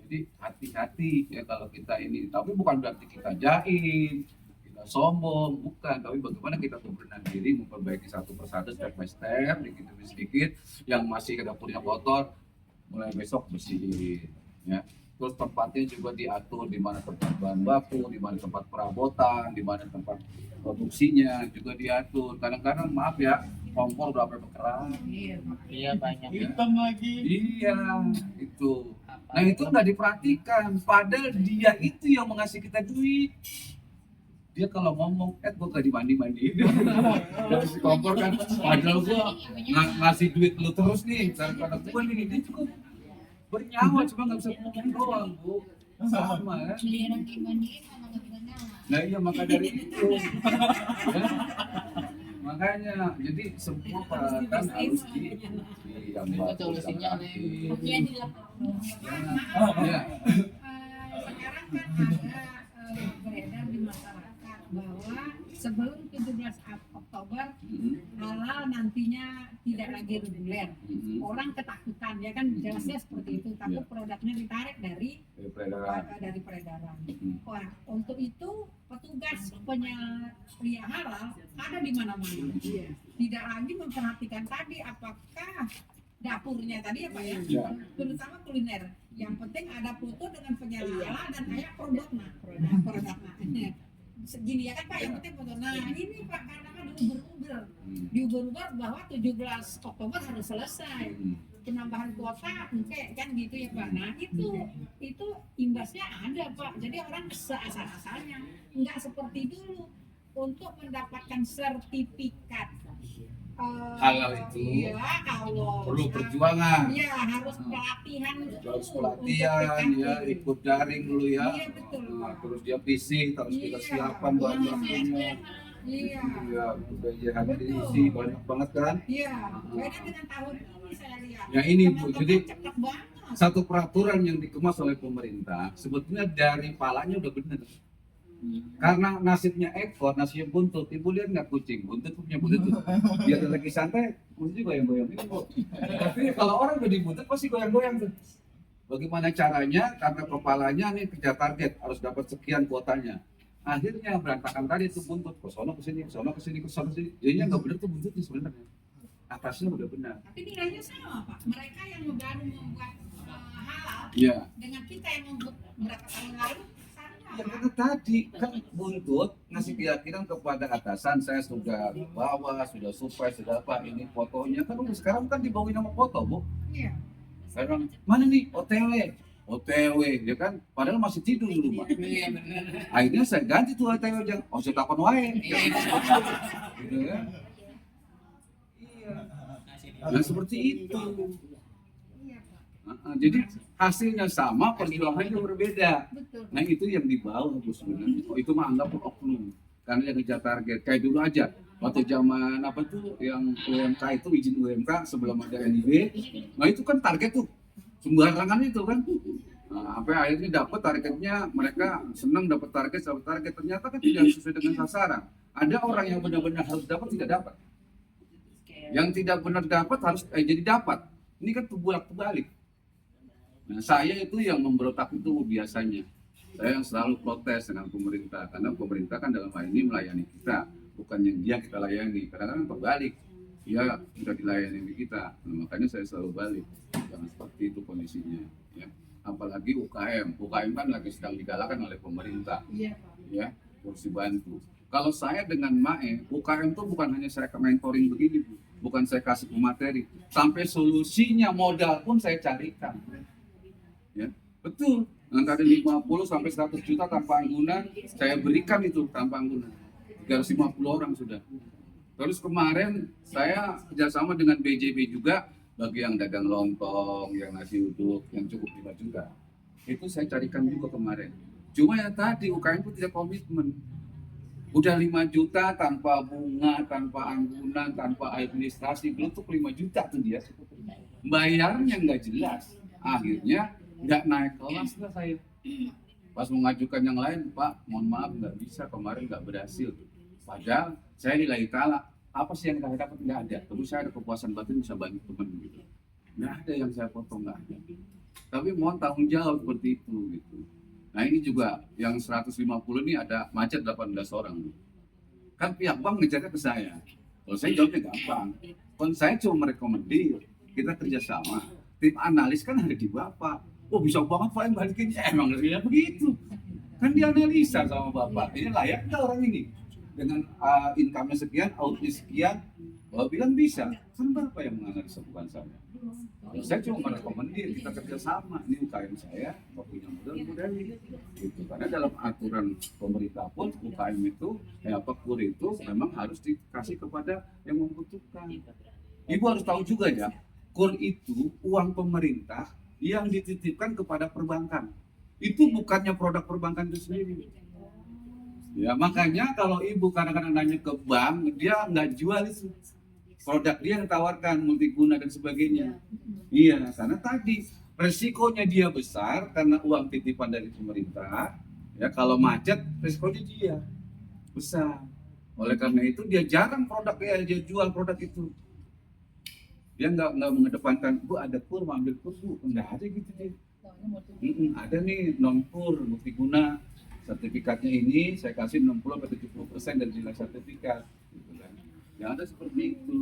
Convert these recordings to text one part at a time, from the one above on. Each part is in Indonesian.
Jadi hati-hati ya kalau kita ini, tapi bukan berarti kita jaim, kita sombong, bukan. Tapi bagaimana kita membenah diri, memperbaiki satu persatu, step by step, sedikit demi sedikit. Yang masih ke dapurnya kotor, mulai besok bersihin. Ya. Terus tempatnya juga diatur, di mana tempat bahan baku, di mana tempat perabotan, di mana tempat produksinya juga diatur. Kadang-kadang maaf ya, kompor udah sampai berkerak. Iya banyak. Hitam lagi. Iya, itu. Nah itu nggak diperhatikan. Padahal dia itu yang mengasih kita duit. Dia kalau ngomong, gue gak dimandi-mandiin. Dari si kompor kan, padahal gue ngasih duit lu terus nih, daripada gue nih, dia juga bernyawa, cuma gak bisa ngomong doang, Bu. Sama kan? Nah iya, maka dari itu. Ya. Makanya, jadi semua peralatan harus Itu solusinya nih. Ya. Sekarang kan ada beredar di masyarakat bahwa sebelum 17 Oktober halal nantinya tidak lagi reguler. Orang ketakutan ya kan, jelasnya seperti itu, takut produknya ditarik dari peredaran. Wah, untuk itu petugas penyedia halal ada di mana-mana. Tidak lagi memperhatikan tadi apakah dapurnya tadi ya Pak ya, terutama kuliner. Yang penting ada foto dengan penyedia dan kayak produknya. Segini ya kan Pak, yang penting foto. Nah ini Pak, karena kan diuber-uber bahwa 17 Oktober harus selesai. Penambahan kuota kan gitu ya Pak. Nah itu imbasnya ada Pak. Jadi orang seasal-asalnya nggak seperti dulu. Untuk mendapatkan sertifikat halal itu iya, kalau perlu perjuangan. Iya, harus pelatihan dulu. Harus pelatihan ya, ikut daring dulu ya. Iya, betul. Nah, terus dia fisik, harus kita siapkan bahan bakunya. Iya. Iya, budaya diisi banyak banget kan. Iya, beda dengan tahun ini saya lihat. Ya ini Bu, jadi cepet banget. satu peraturan yang dikemas oleh pemerintah sebetulnya dari palanya udah benar. Karena nasibnya ekor, nasibnya buntut. Ibu lihat nggak kucing? Buntut punya buntut tuh. Dia lagi santai, mesti goyang-goyang ini Bu. Tapi kalau orang udah dibuntut pasti goyang-goyang tuh. Bagaimana caranya? Karena kepalanya nih kejar target, harus dapat sekian kuotanya. Akhirnya berantakan tadi tuh buntut, ke sono ke sini, ke sono ke sini, ke sono ke sini. Jadinya nggak benar tuh buntutnya sebenarnya. Atasnya udah benar. Tapi nilainya sama Pak. Mereka yang baru membuat halal dengan kita yang membuat berapa tahun lalu. Ya karena tadi kan buntut ngasih keyakinan kepada atasan, saya sudah bawa, sudah supply, sudah apa, ini fotonya kan sekarang kan dibawain nama foto Bu. Iya. Sekarang mana nih OTW ya kan, padahal masih tidur di rumah. Akhirnya saya ganti tuh OTW jangan saya takon wae. Gitu kan. Iya. Nah seperti itu. Jadi hasilnya sama, perjuangannya berbeda. Nah itu yang dibawa Bu sebenarnya. Itu mah anggap oknum karena yang ngejar target. Kayak dulu aja waktu zaman apa tuh yang UMK itu, izin UMK sebelum ada NIB. Nah itu kan target tuh sembarangan itu kan. Nah, sampai akhirnya dapat targetnya, mereka senang dapat target, ternyata kan tidak sesuai dengan sasaran. Ada orang yang benar-benar harus dapat tidak dapat. Yang tidak benar dapat harus jadi dapat. Ini kan bolak-balik. Nah, saya itu yang memberontak itu biasanya. Saya yang selalu protes dengan pemerintah, karena pemerintah kan dalam hal ini melayani kita, bukan yang dia kita layani. Kadang-kadang terbalik, dia sudah dilayani kita. Nah, makanya saya selalu balik, jangan seperti itu kondisinya. Ya. Apalagi UKM kan lagi sedang digalakan oleh pemerintah, ya, kursi bantu. Kalau saya dengan MAE, UKM itu bukan hanya saya mentoring begini, bukan saya kasih materi, sampai solusinya modal pun saya carikan. Ya, betul. Antara 50 sampai 100 juta tanpa anggunan, saya berikan itu tanpa anggunan. 350 orang sudah. Terus kemarin saya kerjasama dengan BJB juga, bagi yang dagang lontong, yang nasi uduk, yang cukup 5 juta. Itu saya carikan juga kemarin. Cuma ya tadi UKM itu tidak komitmen. Udah 5 juta tanpa bunga, tanpa anggunan, tanpa administrasi, belum tuh 5 juta tuh dia. Bayarnya nggak jelas. Akhirnya nggak naik kelas lah saya. Pas mengajukan yang lain, Pak, mohon maaf nggak bisa, kemarin nggak berhasil. Padahal saya nilai talak, apa sih yang saya dapat? Nggak ada. Terus saya ada kepuasan batin bisa bantu teman gitu. Nggak ada yang saya potong, nggak ada. Tapi mohon tanggung jawab seperti itu gitu. Nah ini juga yang 150 ini ada macet 18 orang. Kan pihak bank ngejarnya ke saya. Kalau saya jawabnya gampang. Kan saya cuma merekomendir, kita kerjasama. Tim analis kan ada di Bapak. Oh bisa banget Pak yang balikin. Emang ya begitu. Kan dianalisa sama Bapak. Ini layak nggak orang ini? Dengan income-nya sekian, outnya sekian. Bapak bilang bisa. Kan Bapak yang menganalisa bukan saya. Saya cuma merekomendir kita kerjasama. Ini UKM saya, Bapak punya modal gitu. Karena dalam aturan pemerintah pun UKM itu, KUR itu memang harus dikasih kepada yang membutuhkan. Ibu harus tahu juga ya, KUR itu uang pemerintah yang dititipkan kepada perbankan. Itu bukannya produk perbankan itu sendiri. Ya makanya kalau ibu kadang-kadang nanya ke bank, dia nggak jual itu. Produk dia yang tawarkan multiguna dan sebagainya. Iya, karena tadi resikonya dia besar karena uang titipan dari pemerintah. Ya, kalau macet resikonya dia besar. Oleh karena itu dia jarang dia jual produk itu. Dia nggak mengedepankan, Bu ada KUR, ambil KUR Bu, nggak ada gitu dia. Ada nih non KUR multiguna, sertifikatnya ini saya kasih 60-70% dari nilai sertifikat. Gitu kan. Yang ada seperti itu,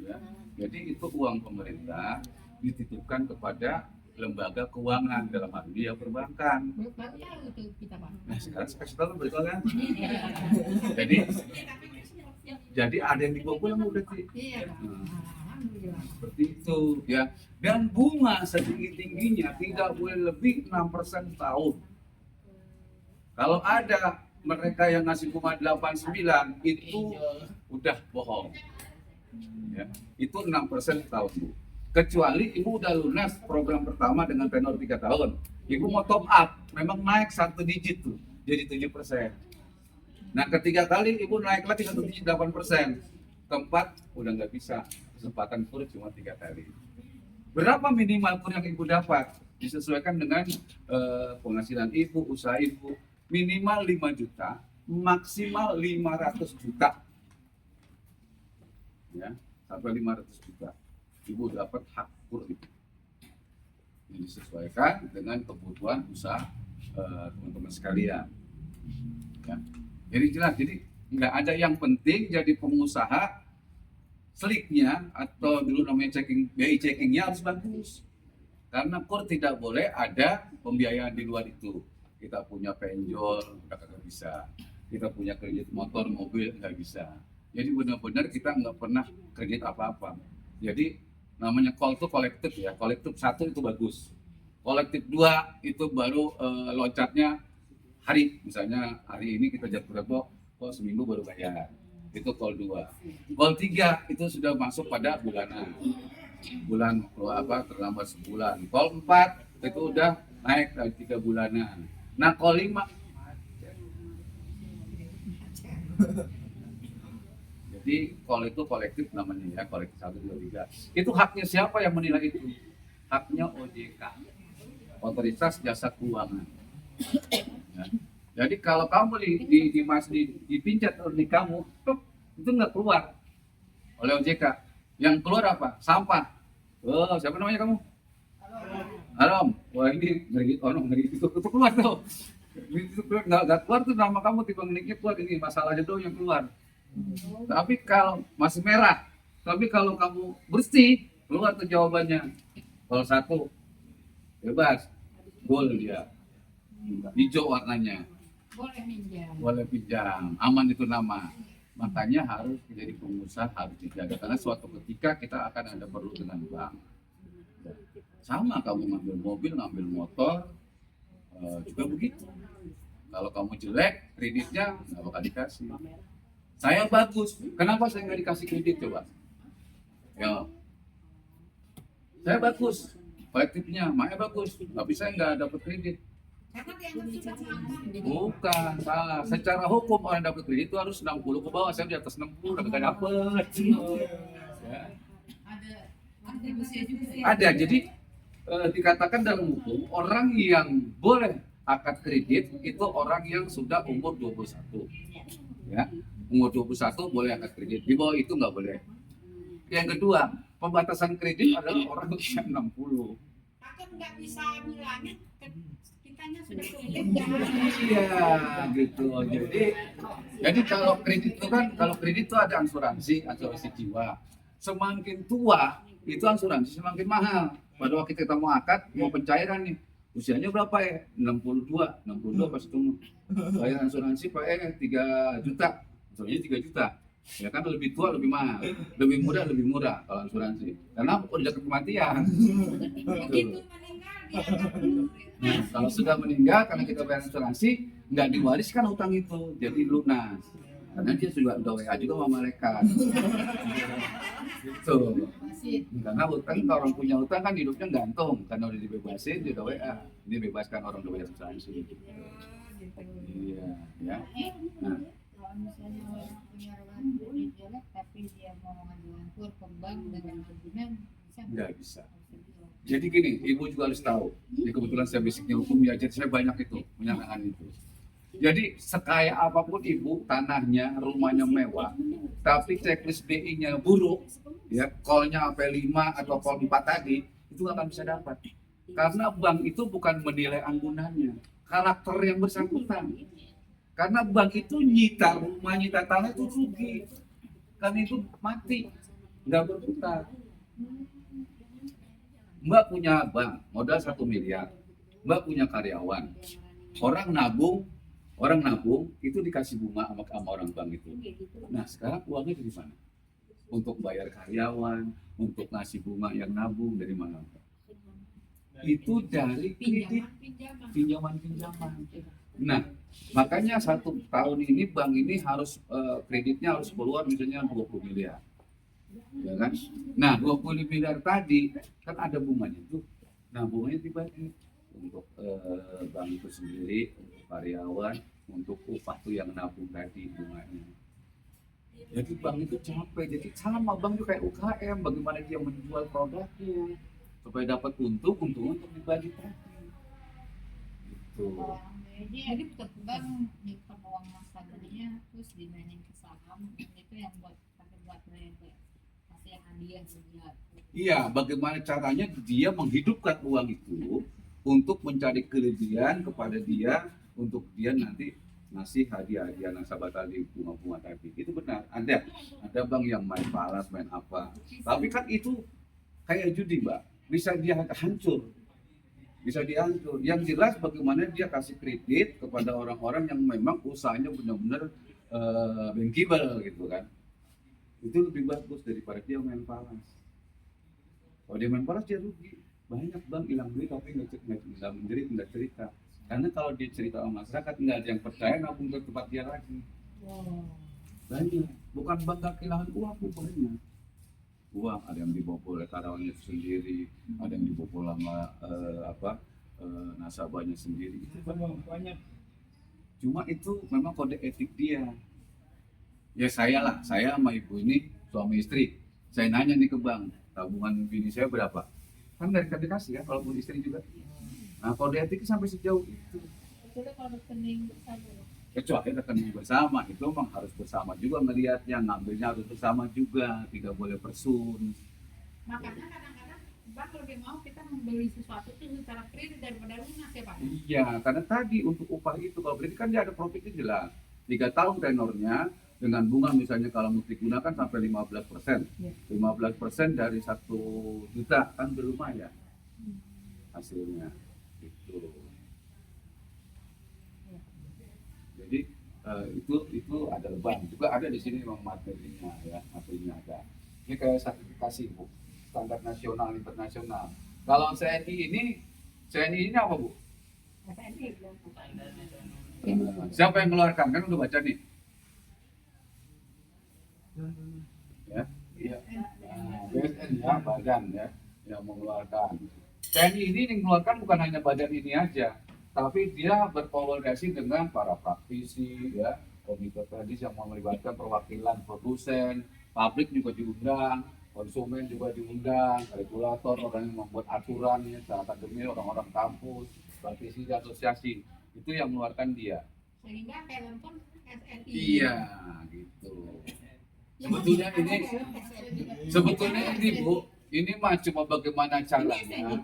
ya. Jadi itu uang pemerintah dititipkan kepada lembaga keuangan dalam hal dia perbankan. Baru tahu tuh kita Pak. Nah sekarang saya kasih tahu betul kan? Jadi ada yang dibawa pulang udah sih. Iya Pak. Alhamdulillah. Seperti itu, ya. Dan bunga setinggi tingginya tidak boleh lebih 6% tahun. Kalau ada mereka yang ngasih bunga 89 itu udah bohong. Ya, itu 6% tahun Bu. Kecuali ibu udah lunas program pertama dengan tenor 3 tahun. Ibu mau top up, memang naik 1 digit tuh, jadi 7%. Nah ketiga kali ibu naik lagi 1 digit 8%. Keempat udah nggak bisa, kesempatan KUR cuma 3 kali. Berapa minimal KUR yang ibu dapat? Disesuaikan dengan penghasilan ibu, usaha ibu. Minimal 5 juta, maksimal 500 juta. Ya, sampai 500 juta. Ibu dapat hak KUR itu. Yang disesuaikan dengan kebutuhan usaha teman-teman sekalian. Ya. Jadi jelas, jadi nggak ada yang penting jadi pengusaha seliknya atau dulu namanya BI checkingnya harus bagus. Karena KUR tidak boleh ada pembiayaan di luar itu. Kita punya penjol, nggak bisa. Kita punya kredit motor, mobil, nggak bisa. Jadi benar-benar kita nggak pernah kredit apa-apa. Jadi namanya call to kolektif ya. Kolektif 1 itu bagus. Kolektif 2 itu baru loncatnya hari. Misalnya hari ini kita jatuh repo, kok seminggu baru bayar. Itu call 2. Call 3 itu sudah masuk pada bulanan. Bulan terlambat sebulan. Call 4 itu udah naik dari 3 bulanan. Nah call 5 jadi call itu kolektif namanya ya, kolektif 1, 2, 3. Itu haknya siapa yang menilai itu? Haknya OJK, Otoritas Jasa Keuangan. Ya. Jadi kalau kamu dipinjat oleh kamu, itu nggak keluar oleh OJK. Yang keluar apa? Sampah. Oh, siapa namanya kamu? Haram. Wah ini ngeri itu keluar tuh. Itu keluar nggak keluar tuh nama kamu tiba ngeniknya keluar, ini masalahnya doang yang keluar. Tapi kalau masih merah, tapi kalau kamu bersih keluar tuh jawabannya. Kalau 1 bebas, gol dia, hijau warnanya. Boleh pinjam, aman itu nama. Makanya harus menjadi pengusaha harus dijaga karena suatu ketika kita akan ada perlu dengan bank. Sama kamu ngambil mobil, ngambil motor, juga begitu. Kalau kamu jelek, kreditnya nggak bakal dikasih. Saya bagus, kenapa saya nggak dikasih kredit coba? Ya, saya bagus, kolektifnya, makanya bagus, tapi saya nggak dapat kredit. Bukan, salah. Secara hukum orang dapat kredit itu harus 60 ke bawah, saya di atas 60 udah nggak dapat. Ya. Ada, jadi dikatakan dalam hukum orang yang boleh akad kredit itu orang yang sudah umur 21. Ya, umur 21 boleh akad kredit, di bawah itu nggak boleh. Yang kedua, pembatasan kredit adalah orang usia 60. nggak bisa bilangin kitanya sudah kredit kan. Iya, gitu. Jadi kalau kredit itu ada asuransi jiwa. Semakin tua itu asuransi semakin mahal. Pada waktu kita mau akad, mau pencairan nih, usianya berapa ya? 62 pas itu bayar asuransi Pak 3 juta, asuransinya 3 juta. Ya kan lebih tua lebih mahal, lebih murah kalau asuransi. Karena udah dekat kematian. Begitu meninggal dianggap dulu. Nah, kalau sudah meninggal karena kita bayar asuransi, nggak diwariskan utang itu, jadi lunas. Karena dia sudah WA juga sama malaikat. Gitu. Karena utang, kalau orang punya utang kan hidupnya gantung, karena udah dibebasin, dia udah WA, dia bebaskan orang udah bayar asuransi. Iya, ya. Nah, Kalau misalnya orang punya rumah kredit jelek tapi dia mau mengajukan kur ke bank dengan jaminan bisa nggak bisa. Jadi gini, ibu juga harus tahu. Ini kebetulan saya basicnya hukum ya, jadi saya banyak itu menyenangkan itu. Jadi sekaya apapun ibu, tanahnya, rumahnya mewah, tapi checklist BI-nya buruk, ya, call-nya sampai 5 atau call 4 tadi, itu nggak akan bisa dapat. Karena bank itu bukan menilai anggunannya, karakter yang bersangkutan. Karena bank itu nyita rumah, nyita tanah itu rugi, karena itu mati, nggak berputar. Mbak punya bank, modal 1 miliar, Mbak punya karyawan, orang nabung itu dikasih bunga sama orang bank itu. Nah sekarang uangnya dari mana? Untuk bayar karyawan, untuk ngasih bunga yang nabung dari mana? Itu dari kredit, pinjaman. Nah makanya 1 tahun ini bank ini harus kreditnya harus keluar misalnya 20 miliar. Ya kan? Nah 20 miliar tadi kan ada bunganya tuh. Nah bunganya dibagi untuk bank itu sendiri, untuk karyawan, untuk upah tuh yang nabung tadi bunganya. Jadi bank itu capek, jadi sama bank juga kayak UKM, bagaimana dia menjual produknya supaya dapat untung untuk dibagi tadi. Gitu. Jadi bank nyimpen uang nasabahnya terus dimainin ke saham itu yang buat kasih hadiah buat. Iya, bagaimana caranya dia menghidupkan uang itu untuk mencari kelebihan kepada dia, untuk dia nanti ngasih hadiah nasabah tadi, bunga-bunga tadi. Itu benar, ada bank yang main balas, main apa. Tapi kan itu kayak judi, Mbak. Bisa dia hancur. Bisa dihancur. Yang jelas bagaimana dia kasih kredit kepada orang-orang yang memang usahanya benar-benar bankable gitu kan. Itu lebih bagus daripada dia main balas. Kalau dia main balas dia rugi. Banyak bank hilang duit tapi nggak cerita. Karena kalau dia cerita sama masyarakat nggak ada yang percaya nabung ke tempat dia lagi. Banyak. Bukan bank nggak kehilangan uang, banyak. Uang ada yang dibobol oleh karyawannya sendiri, ada yang dibobol sama nasabahnya sendiri. Itu banyak. Cuma itu memang kode etik dia. Ya saya sama ibu ini suami istri. Saya nanya nih ke bank, tabungan bini saya berapa? Kan dari dikasih ya, kalau istri juga. Nah kode etik sampai sejauh itu. Kecuali kalau rekening bersama. Kecuali rekening bersama, itu memang harus bersama juga melihatnya, ngambilnya harus bersama juga, tidak boleh persun. Makanya kadang-kadang bank lebih mau kita membeli sesuatu itu secara kredit daripada lunas ya Pak? Iya, karena tadi untuk upah itu, kalau kredit kan dia ada profitnya jelas. 3 tahun tenornya, dengan bunga misalnya kalau mesti gunakan sampai 15%. 15% dari 1 juta kan lumayan hasilnya. Gitu. Jadi itu ada bank juga ada di sini memang materinya ada. Ini kayak sertifikasi Bu, standar nasional internasional. Kalau CNI ini apa Bu? Siapa yang mengeluarkan? Kan udah baca nih. Ya, iya. BSN ya, badan ya yang mengeluarkan. TNI ini yang mengeluarkan bukan hanya badan ini aja, tapi dia berkolaborasi dengan para praktisi ya, komite teknis yang melibatkan perwakilan produsen, pabrik juga diundang, konsumen juga diundang, regulator, orang yang membuat aturan ya, secara akademis, orang-orang kampus, praktisi dan asosiasi, itu yang mengeluarkan dia. Sehingga film pun SNI. Iya, gitu. Sebetulnya ini Bu, Ini mah cuma bagaimana caranya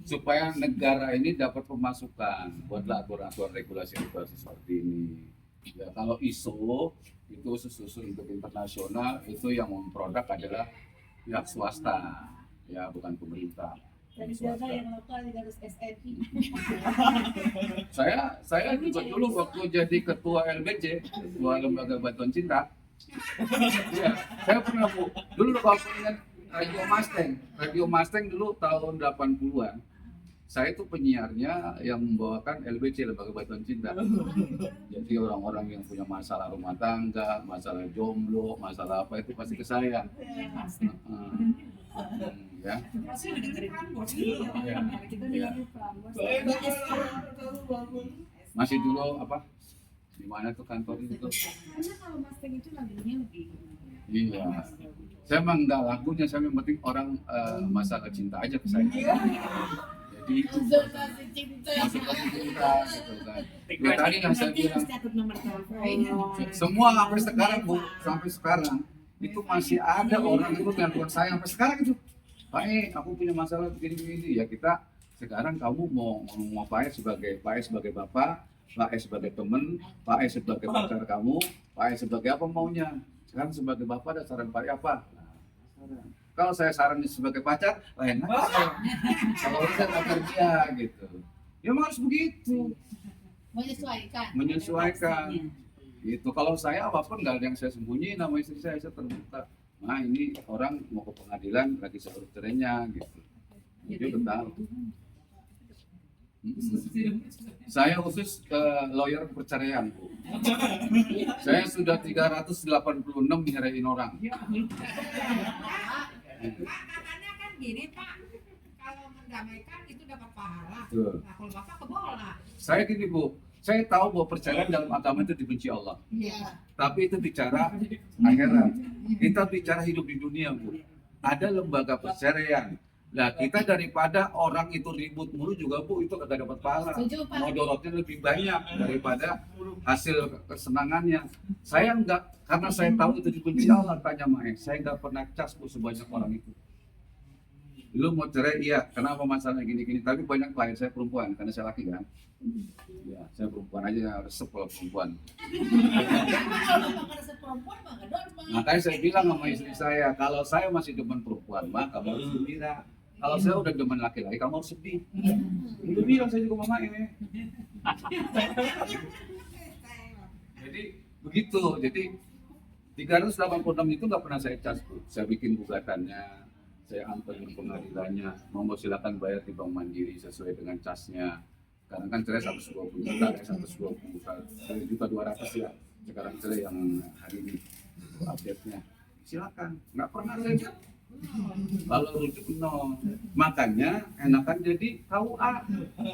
supaya negara ini dapat pemasukan buatlah aturan-aturan regulasi-regulasi seperti ini. Ya kalau ISO itu khusus untuk internasional itu yang memproduk adalah pihak swasta, ya bukan pemerintah. Dari Swasta. jaga yang lokal harus SNI. Saya juga dulu waktu jadi ketua LBC, ketua Lembaga Bantuan Cinta. Iya, saya pernah Bu. Dulu kalau ingat Radio Mustang dulu tahun 80-an. Saya itu penyiarnya yang membawakan LBC, Lembaga Bantuan Cinta. Jadi orang-orang yang punya masalah rumah tangga, masalah jomblo, masalah apa itu pasti ke saya. Ya. Masih dengerin Prambors. Iya. Kita Iya. dengerin Prambors. Masih dulu apa? Di mana tuh kantor itu? Karena kalau Mustang itu lagunya lebih. Iya. Saya emang nggak lagunya, saya yang penting orang masalah cinta aja ke saya. Jadi itu Konsultasi cinta. masalah cinta gitu kan. Ya, tadi yang saya Nanti bilang harus catat nomor telepon. semua sampai sekarang Bu, sampai sekarang itu masih ada orang itu telepon saya sampai sekarang itu. Pak aku punya masalah begini-begini ya kita sekarang kamu mau ngomong Pak sebagai bapak, Pak sebagai teman, Pak sebagai pacar kamu, Pak sebagai apa maunya. Sekarang sebagai bapak ada saran Pak apa? Nah, saran. Kalau saya saran sebagai pacar, lain aja. Kalau saya nggak kerja gitu. Ya memang harus begitu, menyesuaikan. Gitu. Kalau saya apapun nggak ada yang saya sembunyi, nama istri saya terbuka. Nah ini orang mau ke pengadilan lagi seluruh cerainya gitu. Jadi udah tahu. Saya khusus lawyer perceraian Bu. Saya sudah 386 nyeraiin orang. Katanya kan gini Pak, kalau mendamaikan itu dapat pahala. Betul. Nah kalau Bapak kebola. Saya gini Bu, saya tahu bahwa perceraian dalam agama itu dibenci Allah. Iya. Tapi itu bicara akhirat. Kita bicara hidup di dunia Bu. Ada lembaga perceraian. Nah kita daripada orang itu ribut mulu juga Bu, itu kagak dapat pahala. Setuju, Pak. Modorotnya lebih banyak daripada hasil kesenangannya. Saya enggak, karena saya tahu itu dibenci Allah, tanya Mae. Saya enggak pernah cas Bu sebanyak orang itu. Lu mau cerai, iya. Kenapa masalahnya gini-gini? Tapi banyak klien saya perempuan, karena saya laki kan. Ya, saya perempuan aja resep kalau perempuan. Kalau Bapak rasa perempuan mah nggak normal. Makanya saya bilang sama istri saya, kalau saya masih demen perempuan, mah kamu harus gembira. Kalau saya udah demen laki-laki, kamu harus sedih. Udah bilang saya juga mama ini. Jadi begitu. Jadi 386 itu nggak pernah saya cas Bu. Saya bikin gugatannya, saya anterin pengadilannya, mau silakan bayar di Bank Mandiri sesuai dengan casnya. Karena kan cerai 120 juta, 1,200 ya. Sekarang cerai yang hari ini update-nya. Silakan, nggak pernah saya. Kalau rujuk no, makanya enakan jadi KUA.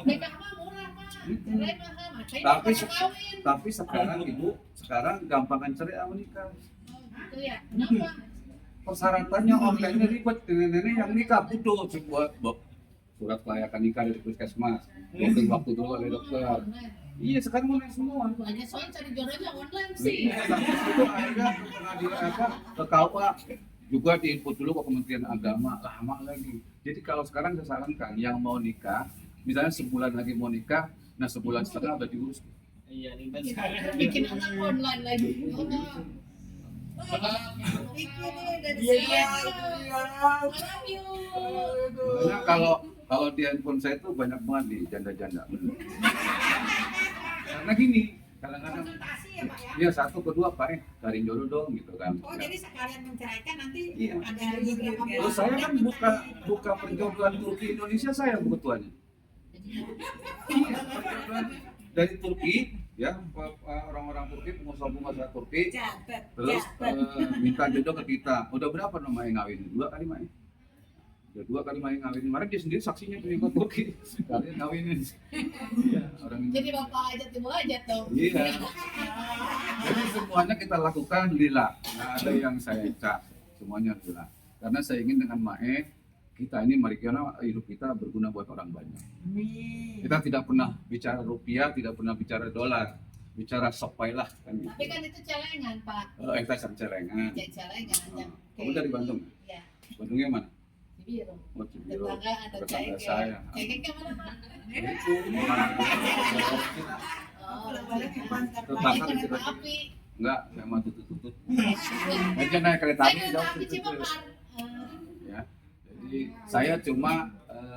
Nikah mah murah Pak. Cerai mahal, makanya Tapi Bapak kawin. tapi sekarang Ibu, sekarang gampangan cerai sama nikah. Gitu ya. Kenapa? Persyaratannya online ribet, nenek-nenek yang nikah butuh buat surat kelayakan nikah dari puskesmas, booking waktu dulu oleh dokter. Iya sekarang online semua. Banyak soal cari jodohnya online sih. Iya, tapi itu ada ke pengadilan apa ke KUA juga diinput dulu ke Kementerian Agama, lama lagi. Jadi kalau sekarang saya sarankan yang mau nikah, misalnya sebulan lagi mau nikah, nah sebulan setengah udah diurus. Iya, ribet sekarang. Bikin anak online lagi. Iya. I love you. Karena kalau di handphone saya itu banyak banget nih janda-janda. Karena gini, kadang-kadang Konsultasi ya Pak ya. ya satu kedua Pak cari jodoh dong gitu kan. Oh jadi sekalian menceraikan nanti Iya. ada beberapa Terus saya kan buka perjodohan Turki Indonesia, saya ketuanya. Iya, perjodohan dari Turki ya, orang-orang Turki, pengusaha-pengusaha Turki Catat. terus minta jodoh ke kita. Udah berapa nama yang ngawin? 2 kali Mai. Udah 2 kali Mai ngawin. Kemarin dia sendiri saksinya tuh ikut Turki. Kalian ngawinin. Iya, orang Jadi Bapak aja tiba aja tuh. Iya. Jadi semuanya kita lakukan lillah. Nggak ada yang saya cas. Semuanya lillah. Karena saya ingin dengan Mae, kita ini mari kita hidup kita berguna buat orang banyak. Kita tidak pernah bicara rupiah, tidak pernah bicara dolar. Bicara sopailah kan gitu. Tapi kan itu celengan Pak. Kita sama celengan. Jadi celengan aja. Kamu dari Bandung? Iya. Bandungnya mana? Di Cibiru. Oh, Cibiro. Tetangga ada Tetangga cengkeh. saya. Cengkeh ke mana Pak? Itu Oh, tetangga di kereta situ. api. Enggak, memang tutut-tutut. Aja naik kereta Saya api kereta jauh api tutut. Cimakan. Ya. Jadi saya cuma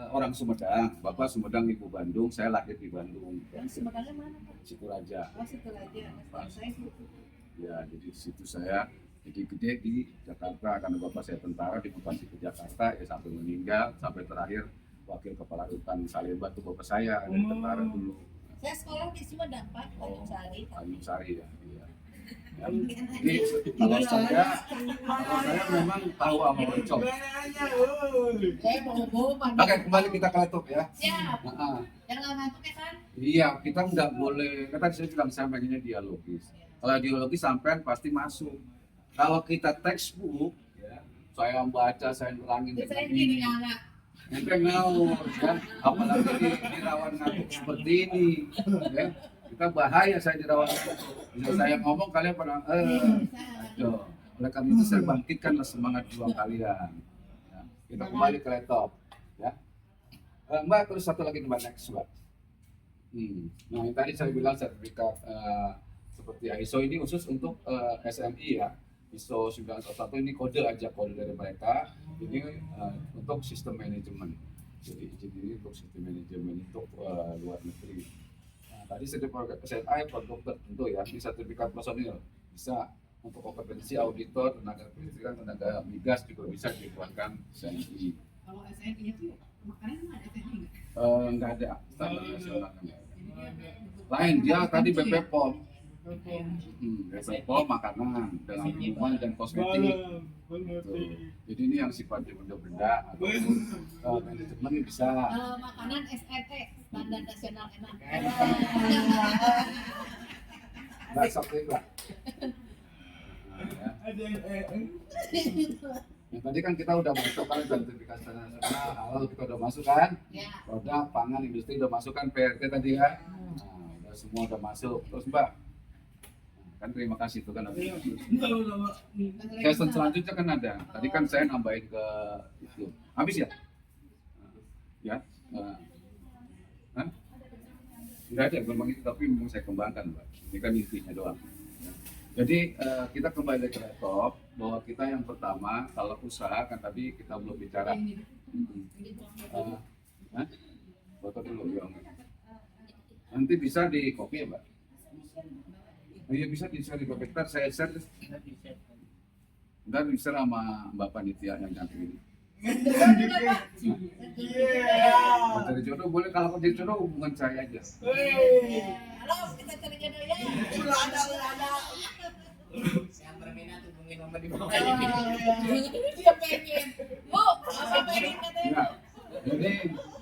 orang Sumedang, Bapak Sumedang, Ibu Bandung, saya lahir di Bandung. Yang Sumedangnya mana Pak? Sikuraja. Oh, situ aja. Saya situ. Ya, jadi di situ saya jadi gede di Jakarta karena bapak saya tentara diputasi ke Jakarta ya sampai meninggal sampai terakhir wakil kepala rutan Salemba itu bapak saya dari tentara dulu. Saya sekolah di Sumedang Pak, Tanjung Sari. Tanjung Sari ya. Iya. Ya. Jadi kalau saya memang tahu sama oncom. Saya bawa Pak. Oke, kembali kita ke laptop ya. Siap. Nah, Yang nggak ngantuk ya kan? iya, kita nggak boleh, kata saya bilang saya pengennya dialogis. Kalau dialogis sampean pasti masuk. Kalau kita textbook, ya, saya baca, saya nerangin Saya dengan gini ini. anak. Ente ngawur, ya. Apalagi di rawan ngantuk seperti ini, ya. Kita bahaya saya di rawan ngantuk. Bila saya ngomong kalian pada, aduh. Oleh karena itu saya bangkitkanlah semangat juang kalian. Ya. Kita kembali ke laptop, ya. Mbak, terus satu lagi Mbak, next Mbak. Nah, yang tadi saya bilang sertifikat seperti ISO ini khusus untuk SMI ya. ISO 901 ini kode aja, kode dari mereka. Ini untuk sistem manajemen. Jadi izin ini untuk sistem manajemen untuk luar negeri. Nah, tadi sertifikat SNI produk tertentu ya. Ini sertifikat personil bisa untuk kompetensi auditor, tenaga kelistrikan, tenaga migas juga bisa dikeluarkan SNI. Kalau SNI itu makanan ada SNI nggak? Nggak ada standar nasional. Lain dia tadi BPOM. BPOM makanan dengan minuman dan kosmetik. Gitu. Jadi ini yang sifatnya benda-benda ataupun manajemen bisa. Kalau makanan SRT, standar nasional enak. Nggak seperti itu. Yang tadi kan kita udah masuk kan sertifikasi nasional, halal kita udah masuk kan, Ya. produk pangan industri udah masuk kan PRT tadi kan, nah, udah semua udah masuk. Terus Mbak, kan terima kasih itu kan ada. Session selanjutnya kan ada. Tadi kan saya nambahin ke itu. Habis ya? Ya. Hah? Enggak ada memang itu tapi memang saya kembangkan Mbak. Ini kan intinya doang. Jadi kita kembali ke laptop bahwa kita yang pertama kalau usaha kan tadi kita belum bicara. Foto dulu ya. Nanti bisa di copy ya Mbak. Iya bisa di share di copy. Ntar saya share. Ntar di share sama Mbak Panitia yang cantik ini. Cari jodoh boleh kalau cari jodoh hubungan saya aja. Halo, kita cari jodoh ya. Yang berminat hubungin nomor di bawah Dia ini. pengen. Bu, apa pengen katanya? Ya, jadi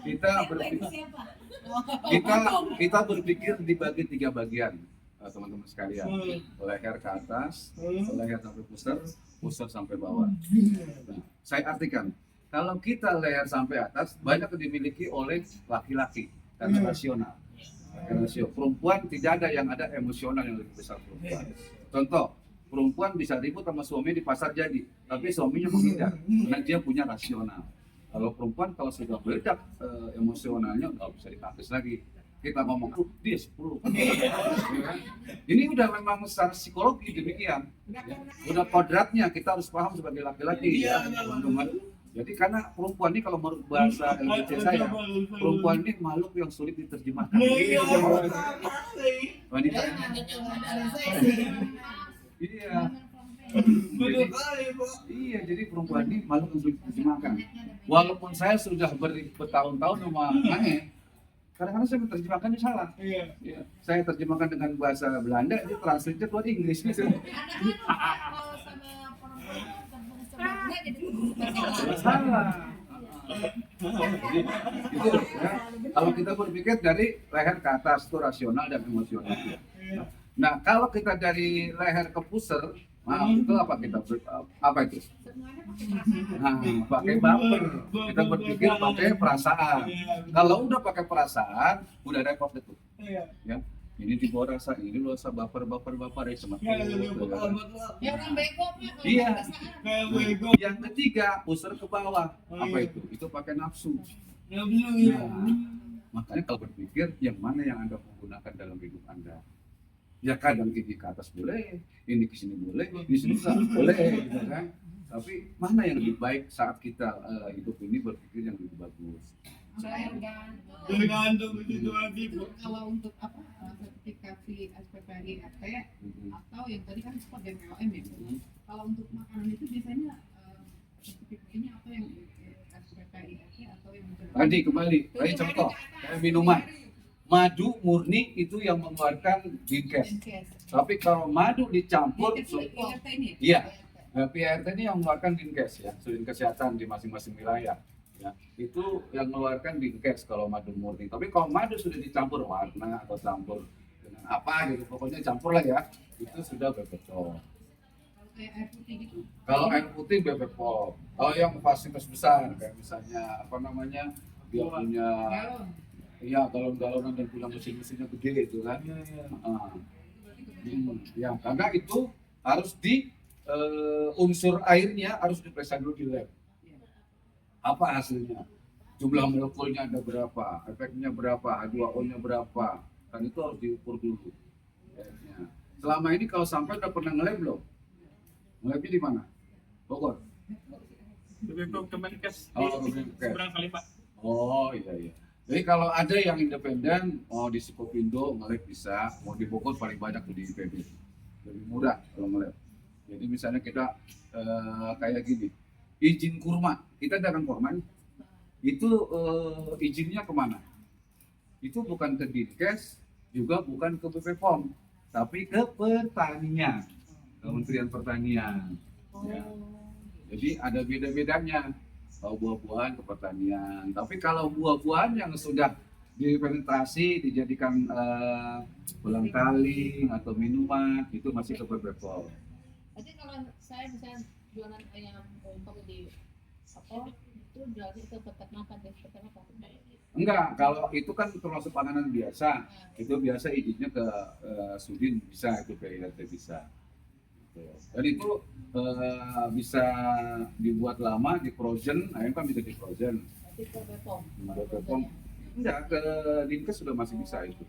kita berpikir Siapa? kita berpikir dibagi 3 bagian teman-teman sekalian, leher ke atas, leher sampai pusar sampai bawah. Nah, saya artikan kalau kita leher sampai atas banyak dimiliki oleh laki-laki karena rasional. Perempuan tidak ada yang ada emosional yang lebih besar perempuan. Contoh, perempuan bisa ribut sama suami di pasar jadi, tapi suaminya menghindar karena dia punya rasional. Kalau perempuan kalau sudah meledak emosionalnya nggak bisa ditangkis lagi. Kita ngomong, dia 10. Ini udah memang secara psikologi demikian. Udah kodratnya kita harus paham sebagai laki-laki ya, teman-teman. Jadi karena perempuan ini kalau menurut bahasa LBC saya, perempuan ini makhluk yang sulit diterjemahkan. Wanita. Iya. Iya, jadi perempuan ini makhluk yang sulit diterjemahkan. Walaupun saya sudah bertahun-tahun sama Mae, kadang-kadang saya menerjemahkannya salah. Iya. Saya terjemahkan dengan bahasa Belanda, itu translate keluar Inggris gitu. Kalau sama perempuan sebelumnya jadi Salah. Jadi, itu ya. Kalau kita berpikir dari leher ke atas itu rasional dan emosional. Nah, kalau kita dari leher ke pusar, itu apa kita apa itu? Semuanya pakai perasaan. Nah, pakai baper. Kita berpikir pakai perasaan. Kalau udah pakai perasaan, udah repot itu. Ya. Ini dibawa rasa, ini lu rasa baper ya sama Ya orang bego mah. Iya. Kayak bego. Yang ketiga, pusar ke bawah. Apa itu? Itu pakai nafsu. Ya belum ya. Makanya kalau berpikir, yang mana yang Anda menggunakan dalam hidup Anda? Ya kadang ini ke atas boleh, ini ke sini boleh, di sini nggak boleh, gitu kan? Tapi mana yang lebih baik saat kita hidup ini berpikir yang lebih bagus? Tergantung situasi. Kalau untuk apa sertifikasi SPPI RT atau yang tadi kan seperti MLM ya. Kalau untuk makanan itu biasanya sertifikasinya apa yang SPPI RT atau yang Tadi kembali, tadi contoh, kayak minuman. Madu murni itu yang mengeluarkan Dinkes. Tapi kalau madu dicampur, IRT ini. iya, PRT ini yang mengeluarkan Dinkes ya, Sudin Kesehatan di masing-masing wilayah. Ya, itu yang mengeluarkan Dinkes kalau madu murni. Tapi kalau madu sudah dicampur warna atau campur dengan apa gitu, pokoknya campur lah ya, itu sudah BPOM. Kayak air putih gitu. Kalau air putih BPOM. Kalau yang fasilitas besar kayak misalnya apa namanya, dia punya Galon. iya galon-galonan dan punya mesin-mesinnya gede itu kan. Ya, karena itu harus di unsur airnya harus diperiksa dulu di lab. Apa hasilnya? Jumlah molekulnya ada berapa? Efeknya berapa? H2O-nya berapa? Kan itu harus diukur dulu. Ya. Selama ini kalau sampai udah pernah nge-lab belum? Nge-labnya di mana? Bogor? Tergantung Kemenkes. Oh, Kemenkes. Seberang kali Pak. Oh iya. Jadi kalau ada yang independen, mau di Sukopindo nge-lab bisa, mau di Bogor paling banyak di IPB. Lebih murah kalau nge-lab. Jadi misalnya kita kayak gini, izin kurma, kita dagang kurma nih, itu izinnya kemana? Itu bukan ke Dinkes, juga bukan ke BPOM, tapi ke pertanian, Kementerian Pertanian. Ya. Jadi ada beda-bedanya. Kalau buah-buahan ke pertanian, tapi kalau buah-buahan yang sudah difermentasi dijadikan ulang kaling atau minuman itu masih ke BPOM. Jadi kalau saya misalnya jualan ayam potong di apa itu jualnya ke peternakan dan peternakan. Enggak, kalau itu kan termasuk panganan biasa, itu biasa izinnya ke Sudin bisa, itu ke IRT bisa. Dan itu bisa dibuat lama, di frozen, ayam kan bisa di frozen. Nanti ke Bepom. BPOM enggak, ke Dinkes sudah masih bisa itu.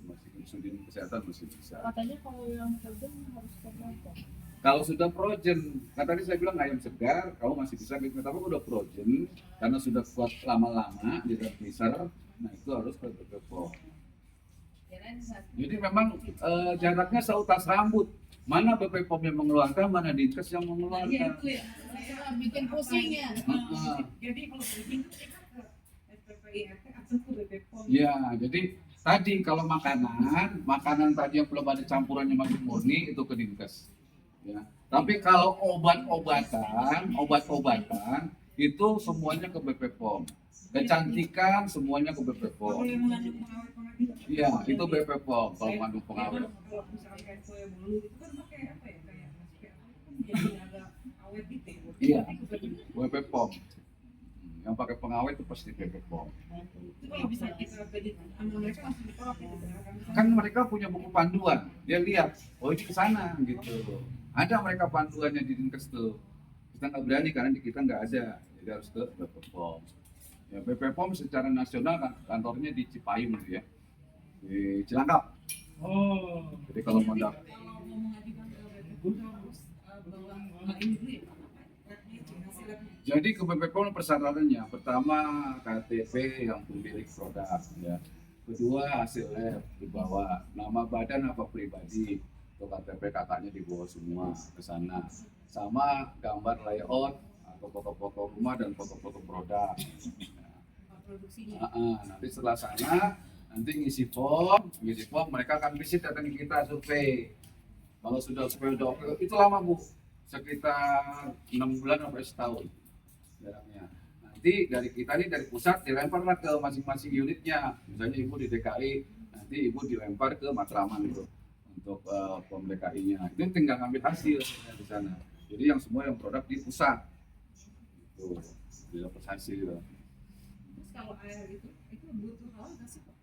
Masih Sudin Kesehatan masih bisa. Katanya kalau yang frozen harus ke Bepom. Kalau sudah frozen, kan tadi saya bilang ayam segar, kamu masih bisa gitu. Tapi udah frozen, karena sudah kuat lama-lama di dalam freezer, nah itu harus ke BPOM. Jadi memang jaraknya seutas rambut. Mana BPOM yang mengeluarkan, mana Dinkes yang Iya mengeluarkan. itu ya. Bikin pusing ya. Jadi kalau bikin itu kita ke SPPI RT atau ke BPOM. Ya, jadi tadi kalau makanan tadi yang belum ada campurannya masih murni itu ke Dinkes. Ya. Tapi kalau obat-obatan itu semuanya ke BPOM. Kecantikan semuanya ke Kalau BPOM. yang mengandung pengawet-pengawet itu. Iya, itu BPOM kalau mengandung pengawet. Kalau misalkan kayak kue bolu itu kan pakai apa ya, kayak kayak apa kan jadi agak awet gitu ya. Iya. Tapi kebetulan BPOM. Yang pakai pengawet itu pasti BPOM. itu kalau bisa kita beli sama mereka langsung ditolak gitu. Kan mereka punya buku panduan. Dia lihat, oh ini ke sana gitu. Ada mereka panduannya di Dinkes tuh. Kita nggak berani karena di kita nggak ada. Jadi harus ke BPOM. Ya, BPOM secara nasional kantornya di Cipayung gitu ya. Di Cilangkap. Oh. Jadi kalau mau daftar, Kalau mau mengajukan ke BPOM harus bawa ini dulu ya. jadi ke BPOM persyaratannya pertama KTP yang pemilik produk ya. Kedua hasil lab dibawa, nama badan apa pribadi, untuk KTP kakaknya dibawa semua ke sana. Sama gambar layout atau foto-foto rumah dan foto-foto produk. Produksinya. Nanti setelah sana nanti ngisi form mereka akan visit datang ke kita survei. Kalau sudah survei udah oke, itu lama Bu, sekitar 6 bulan sampai setahun jaraknya. Nanti dari kita nih dari pusat dilemparlah ke masing-masing unitnya. Misalnya Ibu di DKI, nanti Ibu dilempar ke Matraman itu untuk POM DKI-nya. Itu tinggal ngambil hasil di sana. Jadi yang semua yang produk di pusat itu didapat hasil. Terus kalau air itu butuh halal nggak sih Pak?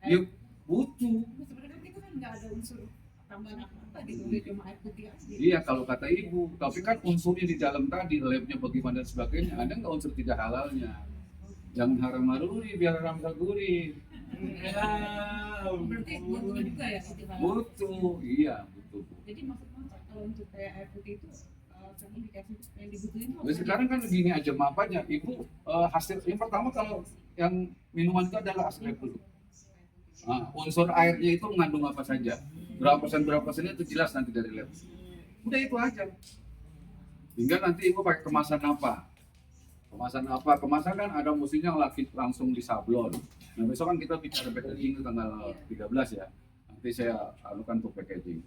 Yuk butuh. Sebenarnya kan kita kan nggak ada unsur tambahan apa gitu, udah cuma air putih aja. Iya kalau kata ibu, tapi kan unsurnya di dalam tadi, labnya bagaimana dan sebagainya, ada nggak unsur tidak halalnya? Jangan haram maruri, biar haram gurih. Berarti butuh juga ya gitu kan? Butuh, iya butuh. Jadi maksudnya kalau untuk kayak air putih itu sertifikasi yang dibutuhin tuh Nah, sekarang kan gini aja maafnya, ibu hasil yang pertama kalau yang minuman itu adalah asli dulu. Nah, unsur airnya itu mengandung apa saja, berapa persennya itu jelas nanti dari lab. Udah itu aja. Tinggal nanti ibu pakai kemasan apa. Kemasan kan ada musimnya langsung di sablon. Nah besok kan kita bicara packaging itu tanggal 13 ya. Nanti saya alukan untuk packaging.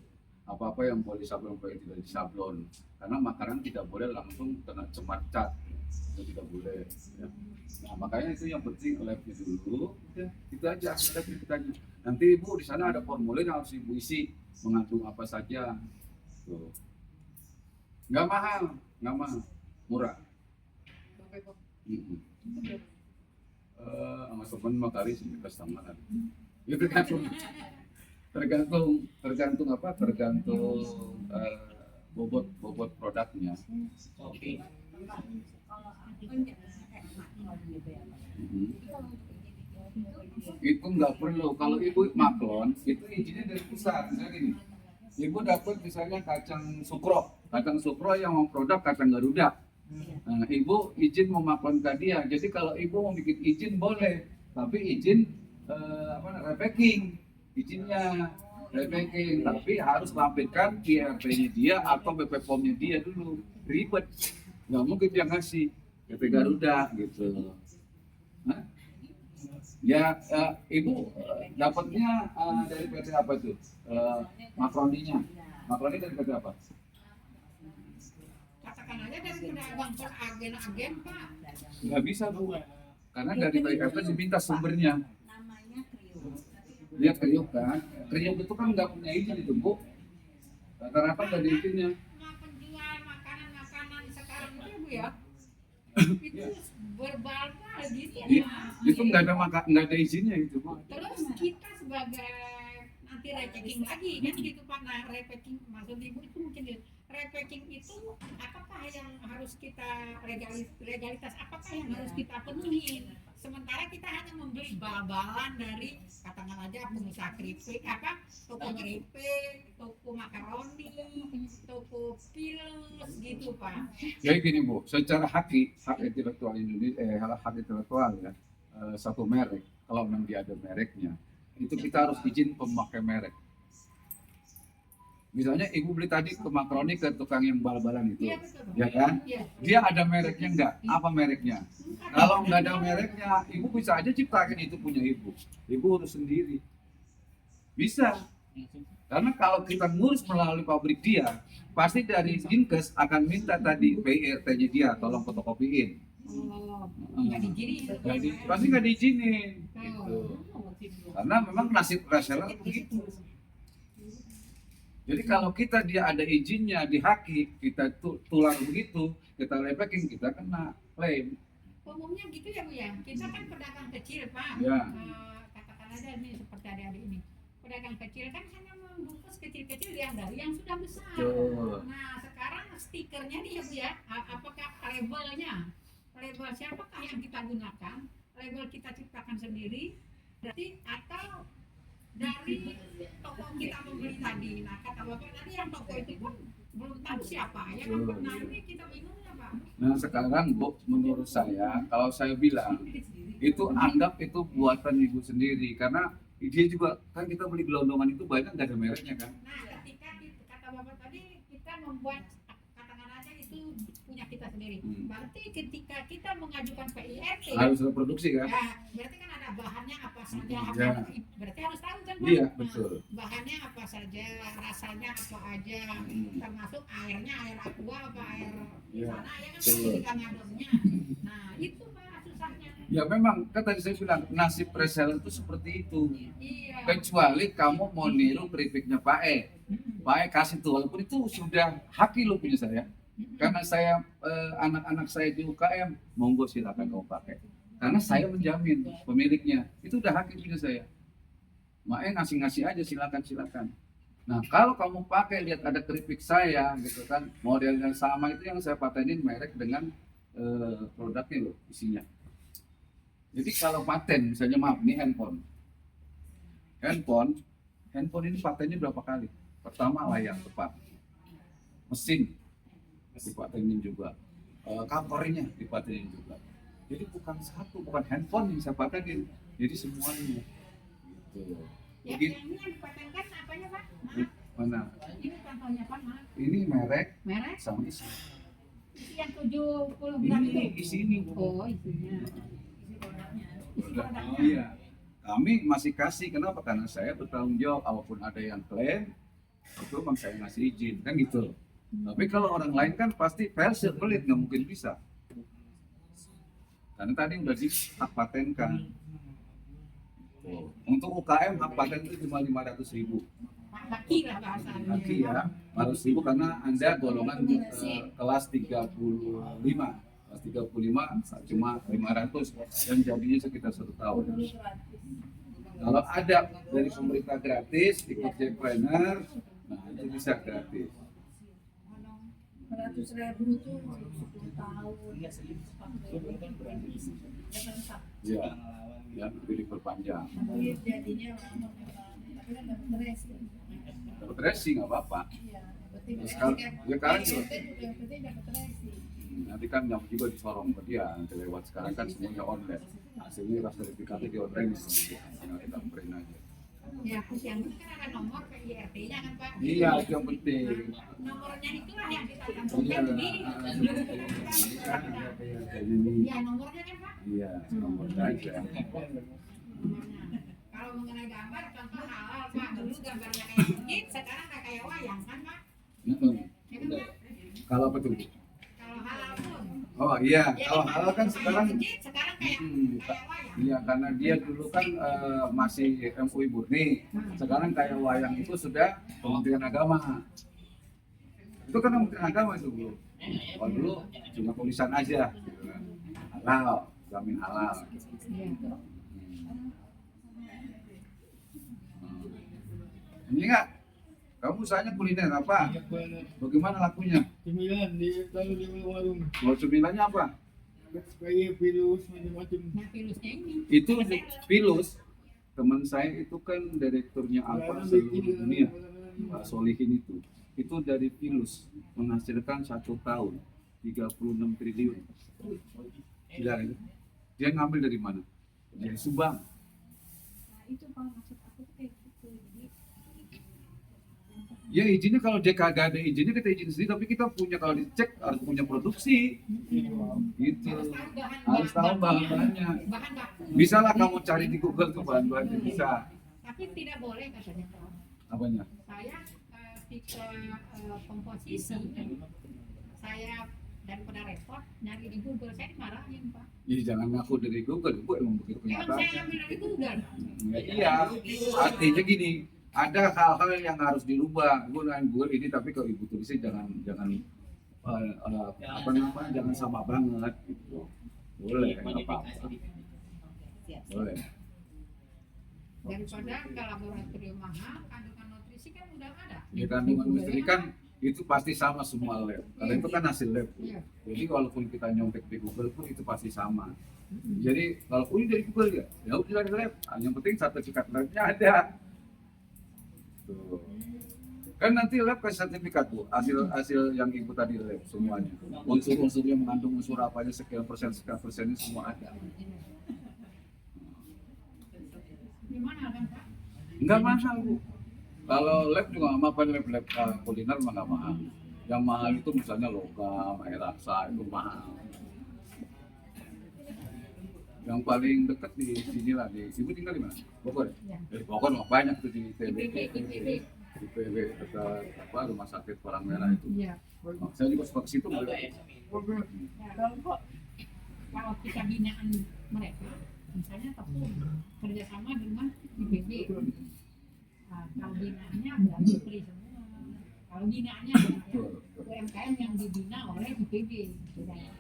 Apa-apa yang boleh sablon, boleh tidak di sablon. Karena makanan tidak boleh langsung kena cemat cat. Itu tidak boleh. Ya. Nah makanya itu yang penting labnya dulu. Ya, itu aja labnya kita. Nanti ibu di sana ada formulir yang harus ibu isi mengandung apa saja. Tuh. Nggak mahal, murah. Sama teman mah kali sekitar samaran. Ya tergantung apa? Tergantung bobot produknya. Oke. Itu nggak perlu. Kalau ibu maklon itu izinnya dari pusat. Misalnya gini, ibu dapat misalnya kacang sukro yang mau produk kacang Garuda. Nah, ibu izin mau maklon ke dia. Jadi kalau ibu mau bikin izin boleh, tapi izin repacking, izinnya repacking, tapi harus lampirkan IRP-nya dia atau BP POM-nya dia dulu. Ribet, nggak mungkin dia ngasih BP Garuda gitu. Hah? Ya, ibu dapatnya dari PT apa tuh? Makroninya. Makroni dari PT apa? Katakan aja dari pedagang per agen-agen Pak. Nggak bisa bu, karena dari PKP diminta sumbernya. Namanya Krio. Dia kriuk kan, kriuk itu kan nggak punya izin itu bu. Rata-rata nggak ada izinnya. Penjual makanan sekarang itu ya Bu ya, itu berbal-bal gitu Iya, ya. itu nggak ada izinnya itu bu. Terus kita sebagai nanti repacking lagi kan gitu Pak. Nah repacking maksud ibu itu mungkin repacking itu apakah yang harus kita legalitas apakah yang harus kita penuhi, sementara kita hanya membeli bal-balan dari katakan aja pengusaha keripik toko keripik, toko makaroni, toko pilus gitu Pak. Jadi gini bu, secara hak intelektual Indonesia, hak intelektual ya, satu merek, kalau memang dia ada mereknya, itu kita harus izin pemakai merek. Misalnya ibu beli tadi ke makaroni ke tukang yang bal-balan itu, Iya betul. ya kan? Iya. Dia ada mereknya enggak? Apa mereknya? Kalau nggak ada mereknya, ibu bisa aja ciptakan itu punya ibu. Ibu urus sendiri. Bisa. Karena kalau kita ngurus melalui pabrik dia, pasti dari Dinkes akan minta tadi PIRT-nya dia, tolong fotokopiin. Oh, nggak diizinin. Jadi pasti nggak diizinin. Gitu. Karena memang nasib reseller begitu. Jadi kalau dia ada izinnya di haki, kita tular begitu, kita repacking, kita kena klaim. Umumnya gitu ya Bu ya, kita kan pedagang kecil Pak. Ya. Katakan aja nih seperti adik-adik ini, pedagang kecil kan hanya membungkus kecil-kecil yang dari yang sudah besar. Betul. Nah sekarang stikernya nih ya Bu ya, apakah label siapakah yang kita gunakan, label kita ciptakan sendiri, berarti atau dari toko kita membeli tadi. Nah kata Bapak tadi yang toko itu pun belum tahu siapa ya kan. Nah ini kita bingungnya Pak. Nah sekarang Bu, menurut saya, kalau saya bilang, itu anggap itu buatan ibu sendiri. Karena dia juga, kan kita beli gelondongan itu banyak nggak ada mereknya kan. Nah ketika kata Bapak tadi kita membuat katakan aja itu punya kita sendiri. Berarti ketika kita mengajukan PIRT Harus reproduksi kan. ya, berarti kan ada bahannya apa saja, Ya. berarti harus tahu kan Pak? Iya, Nah, betul. bahannya apa saja, rasanya apa aja, termasuk airnya air aqua apa air Iya, sana ya kan betul. di kanadonnya. Nah itu Pak susahnya. Ya memang, kan tadi saya bilang, nasib reseller itu seperti itu. Iya. Kecuali kamu mau niru keripiknya Pak Pak kasih tuh, walaupun itu sudah haki lo punya saya. Karena saya, anak-anak saya di UKM, monggo silakan kamu pakai. Karena saya menjamin pemiliknya, itu udah haki punya saya. makanya ngasih-ngasih aja, silakan. Nah, kalau kamu pakai, lihat ada keripik saya gitu kan, modelnya sama, itu yang saya patenin merek dengan produknya loh, isinya. Jadi kalau paten, misalnya maaf, ini handphone ini patennya berapa kali? Pertama layar tepat, mesin dipatenin juga, covernya dipatenin juga. Jadi bukan handphone yang saya patenin, jadi semuanya. Gitu. Ya, Begitu. yang ini yang dipatenkan apanya Pak? Maaf, Mana? ini contohnya Pak, maaf. Ini merek Merek? sama isi. Isi yang 70 gram Ini itu? isi ini. Oh, isinya. Isi produknya. Isi produknya. Iya. Kami masih kasih, kenapa? Karena saya bertanggung jawab, walaupun ada yang klaim, itu memang saya ngasih izin, kan gitu. Tapi kalau orang lain kan pasti versi pelit, nggak mungkin bisa. Karena tadi udah di hak patenkan. Tuh. Untuk UKM hak paten itu cuma 500.000. Laki lah bahasanya. Laki ya, 500.000 karena Anda golongan kelas 35. Kelas 35 cuma 500 dan jadinya sekitar 1 tahun. Kalau ada dari pemerintah gratis ikut Jackpreneur, nah itu bisa gratis. 100.000 itu 10 tahun. Ya, ya nanti diperpanjang. Tapi jadinya lama. Tapi kan dapat resi. Dapat resi nggak apa-apa. Iya, berarti Sekarang, ya sekarang juga. yang penting dapat resi. Nanti kan yang juga disorong ke dia nanti lewat, sekarang kan semuanya online. Hasilnya pas sertifikatnya di online, tinggal kita print aja. Ya, yang penting kan ada nomor IRT-nya kan Pak. Iya, itu yang penting. Nomornya itulah yang kita Iya, cantumkan di. kayak gini. Ya, nomornya kan Pak. Iya, nomor aja. Nomornya. Kalau mengenai gambar, contoh halal Pak. Dulu gambarnya kayak masjid, sekarang kayak wayang kan Pak. Ya kan Pak? Kalau apa tuh? Kalau halal pun. Oh iya, Ya, kalau halal kan kayak sekarang, masjid, sekarang kayak wayang. iya karena dia dulu kan masih MUI murni, sekarang kayak wayang itu sudah Kementerian Agama. Itu kan Kementerian Agama itu dulu. Kalau dulu cuma tulisan aja, gitu kan. Halal, jamin halal. Iya. Ini enggak, kamu usahanya kuliner apa? Bagaimana lakunya? Cemilan di kalau di warung Mau cemilannya apa? kayak virus macam-macam. Nah, virusnya ini. Itu Pilus, teman saya itu kan direkturnya apa seluruh dunia, Pak Solihin itu dari Pilus menghasilkan 1 tahun 36 triliun. Gila kan? Dia ngambil dari mana? Dari Subang. Nah, itu kalau maksud aku tuh kayak gitu. Jadi Ya izinnya kalau dia kagak ada izinnya kita izin sendiri, tapi kita punya, kalau dicek harus punya produksi. Gitu. Harus tahu bahan-bahannya. bahan baku. Bisa lah kamu cari di Google tuh bahan-bahannya, bisa. Tapi tidak boleh katanya Prof. Apanya? Saya ketika komposisi saya daripada repot nyari di Google, saya dimarahin Pak. Ya jangan ngaku dari Google, Bu emang begitu Emang kenyataan. saya ambil dari Google. Ya, iya, artinya gini, ada hal-hal yang harus dirubah. Gue nanya Google ini, tapi kalau ibu tulisnya jangan apa namanya, jangan sama banget gitu. Boleh, nggak apa-apa. Boleh. Daripada ke laboratorium mahal, kandungan nutrisi kan udah ada. Ya kandungan nutrisi kan itu pasti sama semua lab. Karena itu kan hasil lab. Iya. Jadi walaupun kita nyontek di Google pun itu pasti sama. Jadi kalau ini dari Google ya udah dari lab. Yang penting sertifikat labnya ada. Tuh. Kan nanti lab kasih sertifikat Bu, hasil yang ibu tadi lab semuanya. Unsur-unsurnya mengandung unsur apanya, sekian persennya semua ada. Gimana kan Pak? Enggak mahal Bu. Kalau lab juga nggak mahal, lab kuliner mah nggak mahal. Yang mahal itu misalnya logam, air raksa itu mahal. Yang paling dekat di sini lah, di ibu tinggal di mana? Bogor. Ya. Dari Bogor mah banyak tuh di TB, IPB. di PB dekat apa rumah sakit Palang Merah itu. Iya. Nah, saya juga suka ke situ. Kalau kita binaan mereka, misalnya tepung kerjasama dengan IPB. Nah, kalau binaannya berarti beli semua. Kalau binaannya UMKM yang dibina oleh IPB. Beda ya.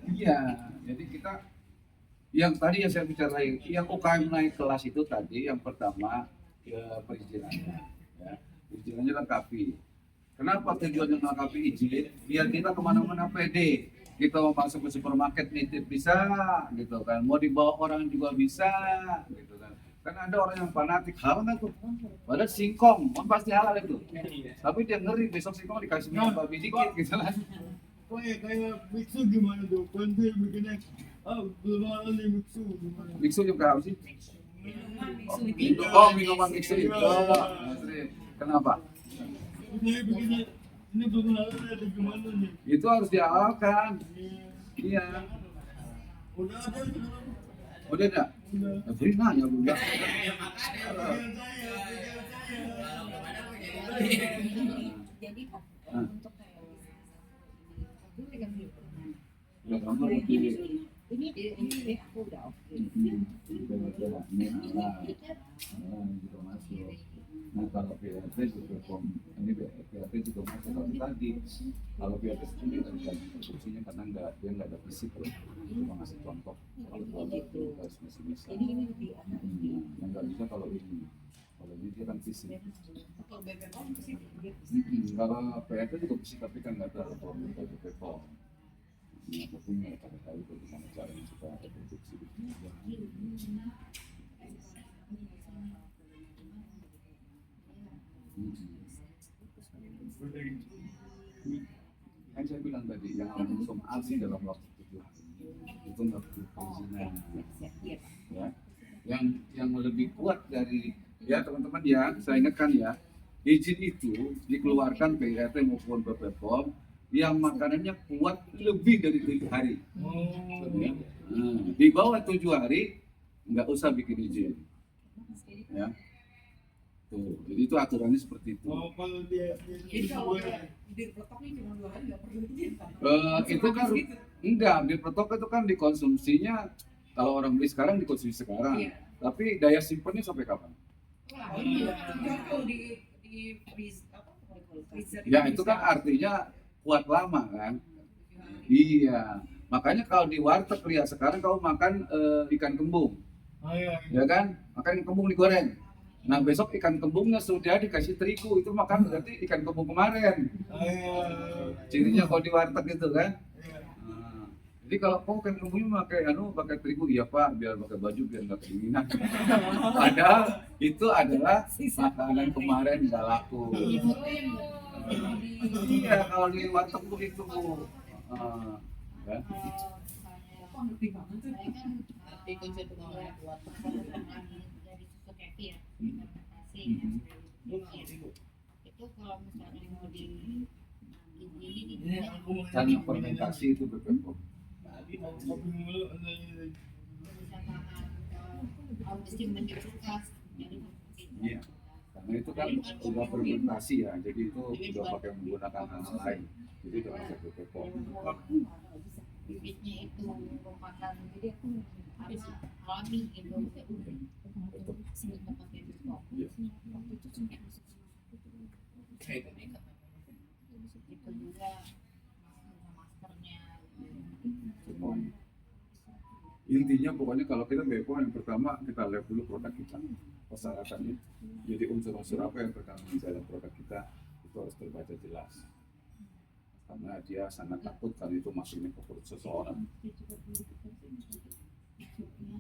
Iya, Jadi kita yang tadi yang saya bicarain, yang UKM naik kelas itu tadi yang pertama ya, perizinannya, ya. Perizinannya lengkapi. Kenapa tujuannya lengkapi izin? Biar kita kemana-mana pede. Kita mau masuk ke supermarket nitip bisa, gitu kan. Mau dibawa orang juga bisa, gitu kan. Kan ada orang yang fanatik halal nggak tuh? Padahal singkong, kan pasti halal itu. Tapi dia ngeri besok singkong dikasih minyak babi dikit, gitu kan. Kayak biksu gimana tuh? Kan dia bikinnya belum ada nih biksu gimana? Biksu juga apa sih? Minuman Oh, minuman mixer itu. Kenapa? Saya bikinnya ini belum ada gimana nih? Itu harus dihalalkan. Iya. Udah ada sekarang. Udah enggak? Udah. Jadi nanya lu enggak. jadi Nah. untuk kayak Ya, kamu lebih ini aku udah oke. Nah, kalau PRT juga ini PRT juga masuk kalau tadi. Kalau PRT sendiri kan produksinya karena dia nggak ada fisik loh. Cuma ngasih contoh. Kalau itu harus masih bisa. Jadi ini lebih Yang nggak bisa kalau ini. Kalau ini dia kan fisik. Kalau BPOM ke sini. Kalau PRT juga fisik tapi kan nggak ada aturan untuk BPOM. Nah, tapi mereka tahu bagaimana caranya supaya ada produksi. Kan saya bilang tadi yang langsung ASI dalam waktu 7 hari itu nggak perlu perizinan, ya. Yang lebih kuat dari ya teman-teman ya, saya ingatkan ya, izin itu dikeluarkan PRT maupun BPOM yang makanannya kuat lebih dari 7 hari. Ya. Nah, di bawah 7 hari nggak usah bikin izin, ya. Tuh, jadi itu aturannya seperti itu. Oh, kalau dia Jadi kalau di protok ini cuma 2 hari nggak perlu izin kan? Itu kan enggak, di protok itu kan dikonsumsinya kalau orang beli sekarang dikonsumsi sekarang. Iya. Tapi daya simpannya sampai kapan? Wah, ini jauh di freeze apa? Freezer Ya itu kan artinya kuat lama kan? Iya. Makanya kalau di warteg lihat sekarang kau makan ikan kembung, iya. ya kan? Makan ikan kembung digoreng. Nah besok ikan kembungnya sudah dikasih terigu, itu makan berarti ikan kembung kemarin. Cirinya kalau di warteg gitu kan? Nah, jadi kalau kau ikan kembungnya pakai terigu, iya pak, biar pakai baju biar nggak kedinginan. Padahal itu adalah makanan kemarin nggak laku. Iya kalau di warteg begitu. Ya. Kok ngerti banget tuh? Saya kan di konsep pegawai buat dari susu kefi ya, fermentasi itu kalau misalnya mau di Kan fermentasi itu BPOM. mesti mendikulkas jadi Iya. Karena itu kan sudah fermentasi ya, jadi itu sudah pakai menggunakan hal lain. Jadi udah pakai BPOM. bibitnya itu merupakan alami gitu pakai bipok itu juga maskernya Semua. Intinya pokoknya kalau kita BPOM yang pertama kita lihat dulu produk kita, persyaratannya. Jadi unsur-unsur apa yang terkandung di dalam produk kita itu harus terbaca jelas. Karena dia sangat takut kalau itu masuknya ke perut seseorang.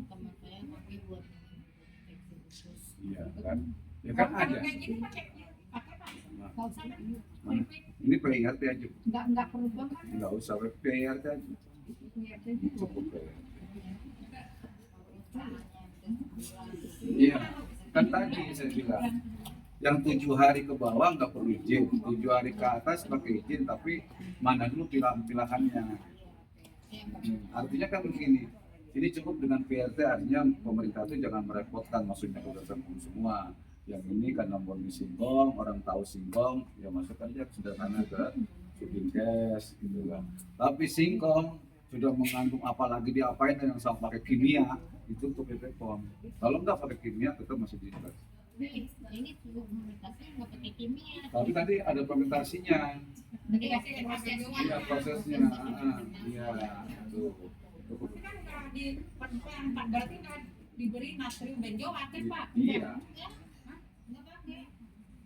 teman saya tapi buat Iya kan? Ya kan ada. Kayak gini pakai apa? Nah, Kalau sana mana? Ini PRT aja. nggak perlu banget. Nggak usah PRT aja. Cukup PRT. Iya, kan tadi saya bilang yang 7 hari ke bawah nggak perlu izin, 7 hari ke atas pakai izin, tapi mana dulu pilihannya. Artinya kan begini, ini cukup dengan PRT, artinya pemerintah itu jangan merepotkan, maksudnya udah tergabung semua. Yang ini kan nomornya singkong, orang tahu singkong, ya masuk aja sederhana ke Sudinkes gitu kan. Tapi singkong sudah mengandung apalagi diapain yang sama pakai kimia, itu untuk BPOM. Kalau nggak pakai kimia tetap masih diikat. ini sudah fermentasinya nggak pakai kimia Tapi tadi ada fermentasinya, jadi prosesnya iya prosesnya, iya tuh. di Pak berarti kan diberi natrium benzoat Pak. Iya. Nggak pakai.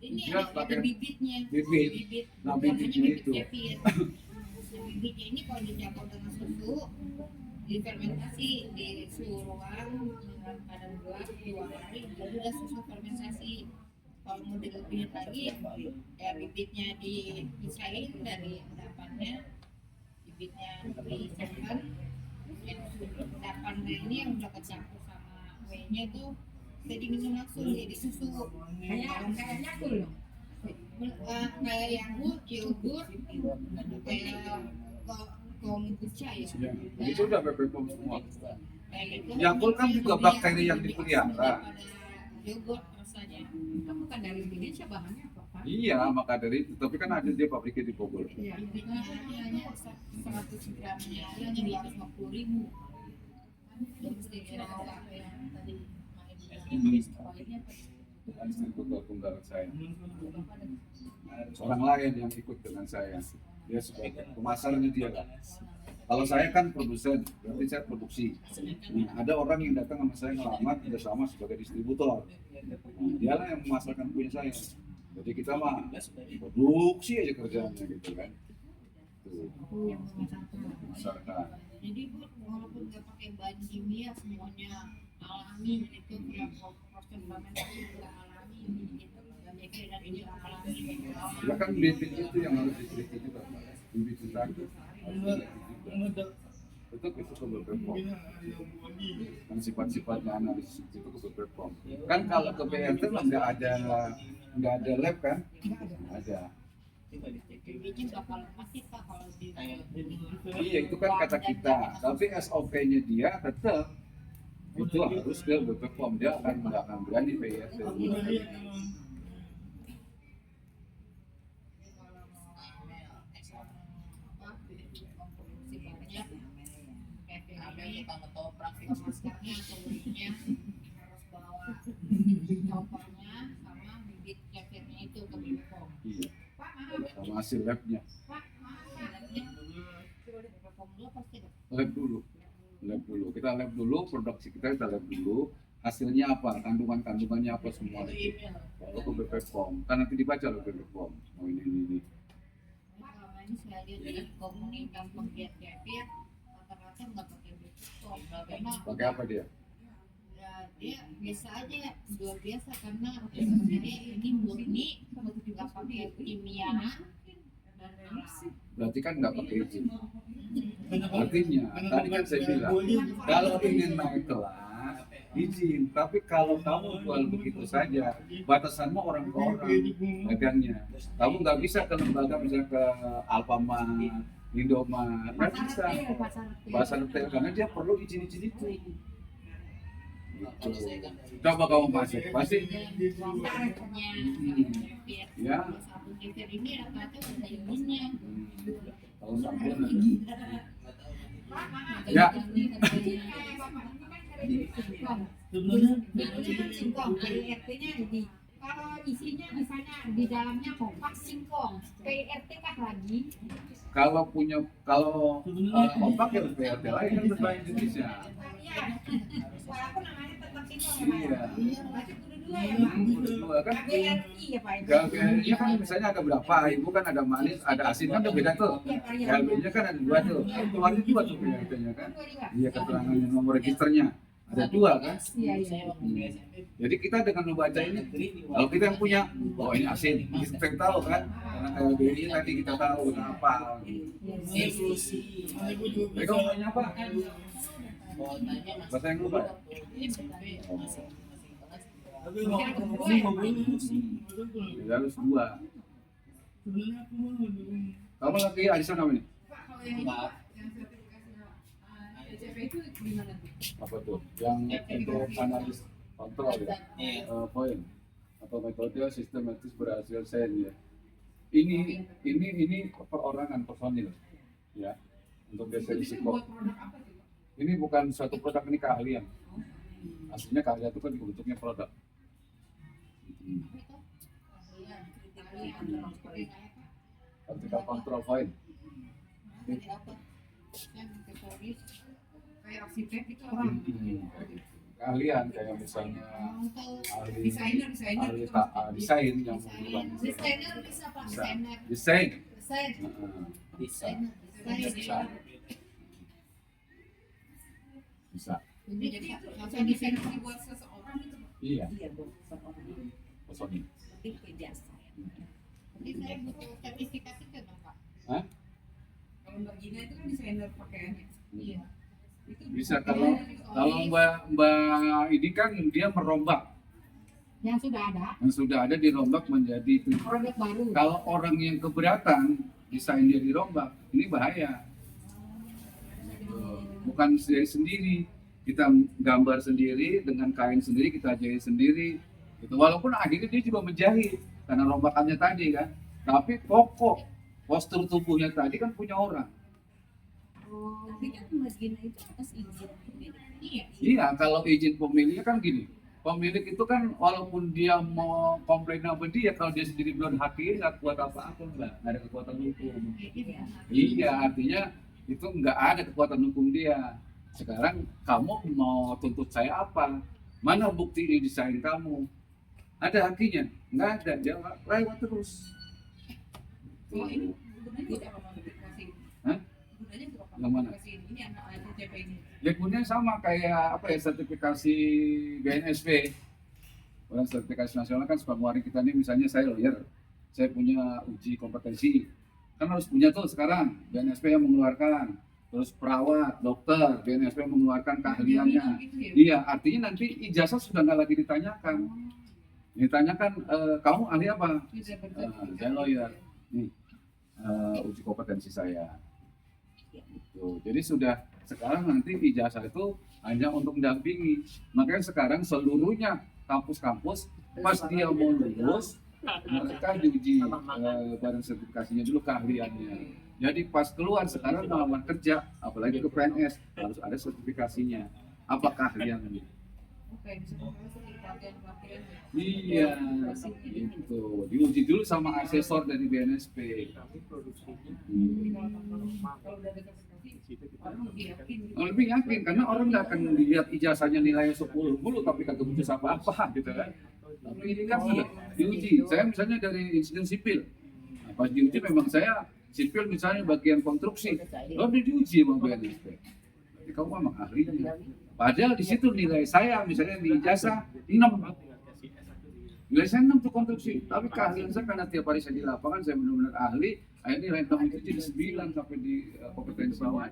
Ini Dia ada pakai bibitnya. bibit. Nah, bibitnya itu. Kefir. Nah, bibitnya ini kalau dicampur dengan susu, difermentasi di suhu ruang dengan kadar gelap 2 hari, jadi udah susu fermentasi. Kalau mau dilebihin lagi, ya bibitnya dipisahin dari endapannya, bibitnya dicampur, endapannya ini yang udah kecampur sama whey-nya tuh jadi diminum langsung jadi susu. Kayak Yakult loh. Kayak yogurt, kayak kombucha ya. Ya, itu udah BPOM semua. Kayak gitu. Yakult kan juga bakteri yang dipelihara. Daripada yogurt rasanya. Itu bukan dari Indonesia bahannya apa Pak? Iya, maka dari itu. Tapi kan ada dia pabriknya di Bogor. Iya. Bibitnya hanya 100 gramnya hanya 250.000. Dan mesti dirawat yang tadi poinnya Distributor tunggal saya. Orang lain yang ikut dengan saya. Dia sebagai pemasarnya dia kan. Kalau saya kan produsen, berarti saya produksi. Nah, ada orang yang datang sama saya ngelamar bersama sebagai distributor. Nah, dialah yang memasarkan punya saya. Jadi kita mah produksi aja kerjaannya gitu kan. Tuh, Yang memasarkan. jadi Bu, walaupun nggak pakai bahan kimia semuanya alami gitu, ya proses fermentasi juga alami gitu, banyak dan ini alami. Ya kan bibit itu yang harus diteliti juga. Bibit itu tadi. Tetap itu ke BPOM. Kan sifat-sifatnya analisis itu ke BPOM. Kan kalau ke BRT mah nggak ada lab kan? Nggak ada. Bibitnya bakal mati Pak kalau di Iya itu kan kata kita. Tapi SOP-nya dia tetap itu harus ke BPOM. Dia nggak akan berani BRT. maskernya atau belinya harus bawa contohnya sama bibit kefirnya itu ke BPOM. Iya. Sama hasil labnya. BPOM dulu pasti ada. Lab dulu. Kita lab dulu, produksi kita lab dulu. Hasilnya apa? Kandungannya apa semua itu. Kalau ke BPOM, kan nanti dibaca oleh BPOM. Oh ini. Selama ini saya lihat di komunitas penggiat kefir rata-rata nggak pakai BPOM. Karena Pakai apa dia? ya, dia biasa aja, jual biasa karena ini murni nggak pakai kimia dan alam. Berarti kan nggak pakai izin. Artinya, tadi kan saya bilang, kalau ingin naik kelas, izin. Tapi kalau kamu jual begitu saja, batasanmu orang ke orang dagangnya. Kamu nggak bisa ke lembaga misalnya ke Alfamart, Indomaret, nggak bisa. Pasar retail karena dia perlu izin-izin itu. Gitu. Coba kamu masuk, pasti Caranya kefir, ya. sabun kefir ini rata-rata ada izinnya. Kalau sabun, Ya. Singkong, PRT-nya jadi kalau isinya misalnya di dalamnya kompak singkong, PRT kah lagi? kalau kompak ya BRT lain kan bahasa Indonesia. Iya, walaupun namanya tetap singkong ya Pak. Iya. Berarti kudu dua ya Pak. Berdua kan. KBRI ya Pak. KBRI-nya kan misalnya ada berapa, ibu kan ada manis, ada asin kan udah beda tuh. KBRI-nya kan ada dua tuh, keluarnya dua tuh BRT-nya kan. Iya keterangan nomor registernya ada dua kan. Iya, iya. Jadi kita dengan membaca ini, kalau kita yang punya, oh ini asin, kita tahu kan. Karena KBRI tadi kita tahu apa. Mereka ngomongnya apa? Bahasa yang lupa. Jadi harus dua. Kamu lagi arisan apa nih? itu gimana tuh? Apa tuh? Yang untuk analis kontrol ya? Poin atau metode sistematis berhasil sen ya. Ini perorangan personil ya untuk desa risiko. Ini bukan suatu produk, ini keahlian. Aslinya keahlian itu kan bentuknya produk. Kayak Vertical control point. aksesoris, kayak arsitek itu orang. Keahlian kayak misalnya Untuk ahli Desainer ahli gitu desain yang desainer bisa Pak, Bisa. desainer. desain. Desain. Bisa. Bisa. Bisa. Jadi Masa desain dibuat seseorang itu Iya. Iya, Bu. Seorang Personil. tipe jasa. jadi saya butuh sertifikasi ke dong Pak. kalau Mbak Gina itu kan desainer pakaiannya. Iya. Itu Bisa kalau Mbak ini kan dia merombak yang sudah ada yang sudah ada dirombak menjadi itu. produk baru. Kalau orang yang keberatan desain dia dirombak, ini bahaya. Bukan dari sendiri, kita gambar sendiri dengan kain sendiri, kita jahit sendiri. Gitu. Walaupun akhirnya dia juga menjahit karena rombakannya tadi kan, tapi pokok postur tubuhnya tadi kan punya orang. Tapi kan Mas Gina itu atas izin pemilik. Iya. Iya, kalau izin pemiliknya kan gini. Pemilik itu kan walaupun dia mau komplain apa dia, kalau dia sendiri belum hakim nggak kuat apa-apa, nggak ada kekuatan hukum. Iya, artinya itu nggak ada kekuatan hukum dia. Sekarang kamu mau tuntut saya apa? Mana bukti ini desain kamu? Ada hakinya? Nggak ada, dia lewat terus. Kalau ini gunanya tidak romantisasi. Hah? Gunanya untuk Yang mana? romantisasi ini anak RCP ini. Ya kemudian sama kayak apa ya, sertifikasi BNSP. Orang sertifikasi nasional kan suka ngeluarin kita nih, misalnya saya lawyer, saya punya uji kompetensi, kan harus punya tuh sekarang BNSP yang mengeluarkan, terus perawat, dokter, BNSP yang mengeluarkan keahliannya. Gitu ya. Iya, artinya nanti ijazah sudah nggak lagi ditanyakan. Ditanyakan, kamu ahli apa? Tidak Saya lawyer. Nih, uji kompetensi saya. Gitu. Jadi sudah sekarang nanti ijazah itu hanya untuk mendampingi. Makanya sekarang seluruhnya kampus-kampus pas dia mau lulus mereka diuji bareng sertifikasinya dulu keahliannya. Jadi pas keluar sekarang melamar kerja, apalagi ke PNS harus ada sertifikasinya. Apa keahliannya? Oke, bisa seperti pelatihan-pelatihan. Iya, itu diuji dulu sama asesor dari BNSP. Kalau udah ada sertifikasi, orang lebih yakin. Gitu. Lebih yakin karena orang nggak akan lihat ijazahnya nilainya 10 mulu tapi kagak putus apa-apa gitu kan. Tapi ini kan sudah diuji. Saya misalnya dari insiden sipil. Nah, pas diuji memang saya sipil misalnya bagian konstruksi. Lalu diuji sama BNSP. Jadi kamu memang ahlinya. Padahal di situ nilai saya misalnya di ijazah 6. Nilai saya 6 untuk konstruksi, tapi keahlian saya karena tiap hari saya di lapangan saya benar-benar ahli, akhirnya nilai 6 itu jadi 9 sampai di kompetensi bawah.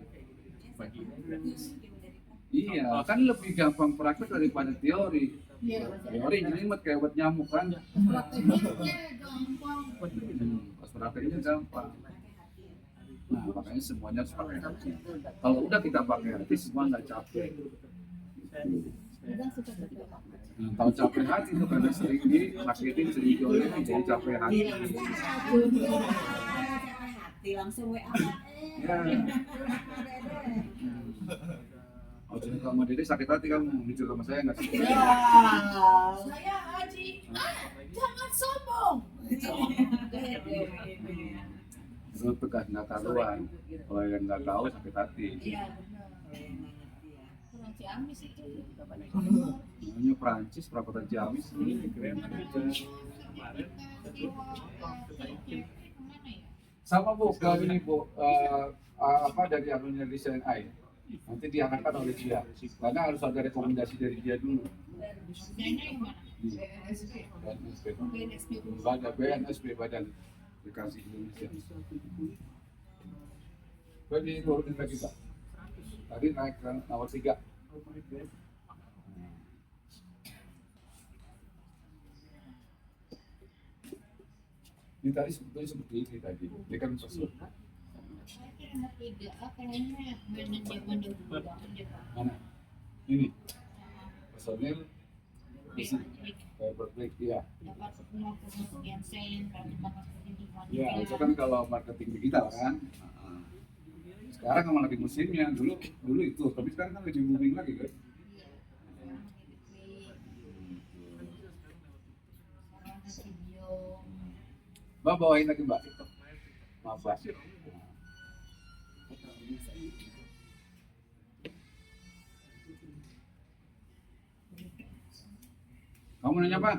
Iya, kan lebih gampang praktek daripada teori. Teori jelimet kayak buat nyamuk kan. Prakteknya gampang. Pas prakteknya gampang. Nah, makanya semuanya harus pakai hati. Kalau udah kita pakai hati, semua nggak capek. Nah, kalau capek hati itu karena sering disakitin, sering diolehin, jadi capek hati. Hati langsung WA. Ya. Oh, jadi sama Dede sakit hati kamu, jujur sama saya nggak sih? Saya Haji. Jangan sombong. Itu tegas nggak karuan. Kalau yang nggak tahu sakit hati. Iya. Kurang Ciamis itu. Namanya Prancis, perapatan Ciamis. Keren. Sama Bu, kalau ini Bu, apa dari anunya desain AI, nanti diarahkan oleh dia, karena harus ada rekomendasi dari dia dulu. Desainnya yang mana? BNSP, Badan Aplikasi Indonesia. Jadi turunin lagi Pak. Tadi naik ke nomor 3. Ini tadi sebetulnya seperti ini tadi. Ini kan personil. Saya kira nomor 3A kayaknya mainan zaman dahulu banget deh Pak. Mana? Ini personil Bisa Paperclip ya. dapat 50 sekian sen, dapat pendidikan. Ya, itu kan kalau marketing digital kan. Sekarang emang lagi musimnya. Dulu itu, tapi sekarang kan lagi booming lagi kan. Iya. Sekarang ada video. Mbak bawain lagi Mbak. Maaf Mbak. Kamu nanya apa?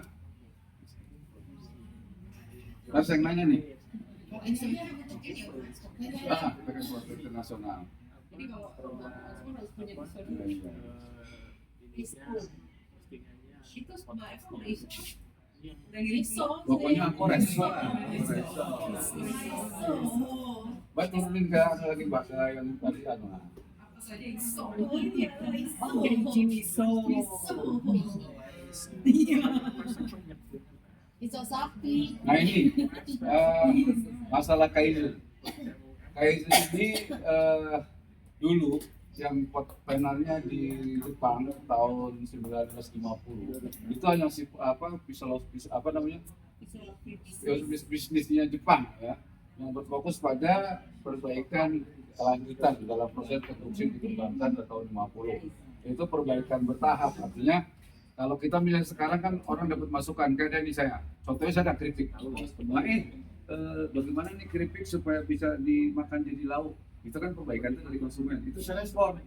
Terus yang nanya nih. Kalau ekspornya untuk ini ya, ekspornya. Ekspor internasional. Jadi kalau ekspor harus punya distributor. Itu sama ekspor itu Udah ngirim Pokoknya aku respon. Mbak turunin ke lagi bahasa yang tadi anu. apa saja yang Iso sapi. Nah ini masalah kaizen. Kaizen ini dulu yang penalnya di Jepang tahun 1950 itu hanya bisnisnya Jepang ya, yang berfokus pada perbaikan kelanjutan dalam proses produksi dikembangkan ke tahun 50. Itu perbaikan bertahap, artinya kalau kita misalnya sekarang kan orang dapat masukan kayak dari saya, contohnya saya ada keripik, bagaimana nih keripik supaya bisa dimakan jadi lauk, itu kan perbaikan dari konsumen, itu saya respon.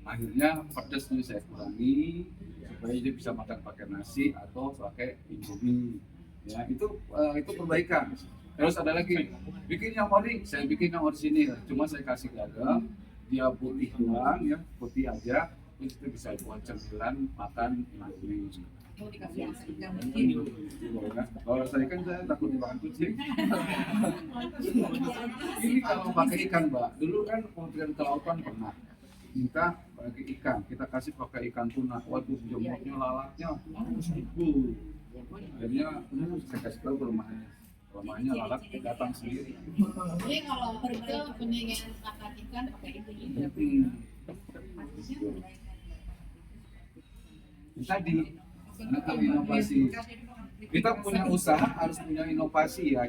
Akhirnya pedasnya saya kurangi supaya dia bisa makan pakai nasi atau pakai indomie, ya itu perbaikan. Terus ada lagi, bikin yang ori, saya bikin yang orisinil, cuma saya kasih garam, dia putih doang ya, putih aja, terus itu bisa buat cemilan makan indomie. mau dikasih asli nggak mungkin. Kalau saya kan saya takut dimakan kucing. Ini kalau pakai ikan, Mbak. Dulu kan Kementerian Kelautan pernah minta pakai ikan, kita kasih pakai ikan tuna. Waduh, jemurnya lalatnya ribu. Akhirnya saya kasih tahu ke rumahnya lalat datang sendiri. Jadi kalau itu peninggalan makan ikan pakai itu. Tadi inovasi. Kita punya usaha harus punya inovasi ya.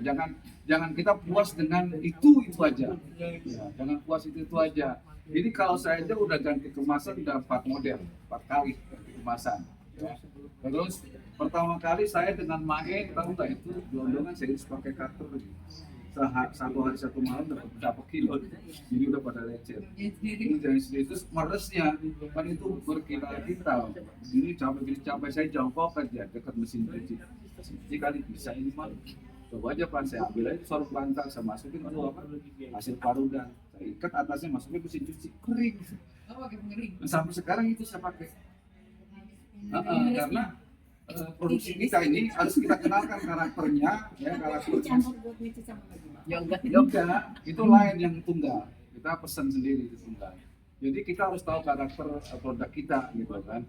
Jangan kita puas dengan itu aja. Ya, jangan puas itu aja. Jadi kalau saya aja udah ganti kemasan udah 4 model, 4 kali ganti kemasan. Ya. Terus pertama kali saya dengan Mae, tahu nggak itu gelondongan saya harus pakai kartu. Satu hari satu malam dapat berapa kilo, jadi udah pada lecet. Ini dari situ itu meresnya kan itu berkita-kita. Ini cabai saya jongkok aja dekat mesin cuci. Cuci kali bisa ini mah. Coba aja pan saya ambil aja sorok bantal, saya masukin itu apa hasil parudan. Saya ikat atasnya masukin mesin cuci kering. Oh, pakai pengering. Sampai sekarang itu saya pakai. Karena produksi kita ini harus kita kenalkan karakternya, ya karakternya. Yoga itu lain yang tunggal. Kita pesan sendiri itu tunggal. Jadi kita harus tahu karakter produk kita gitu kan.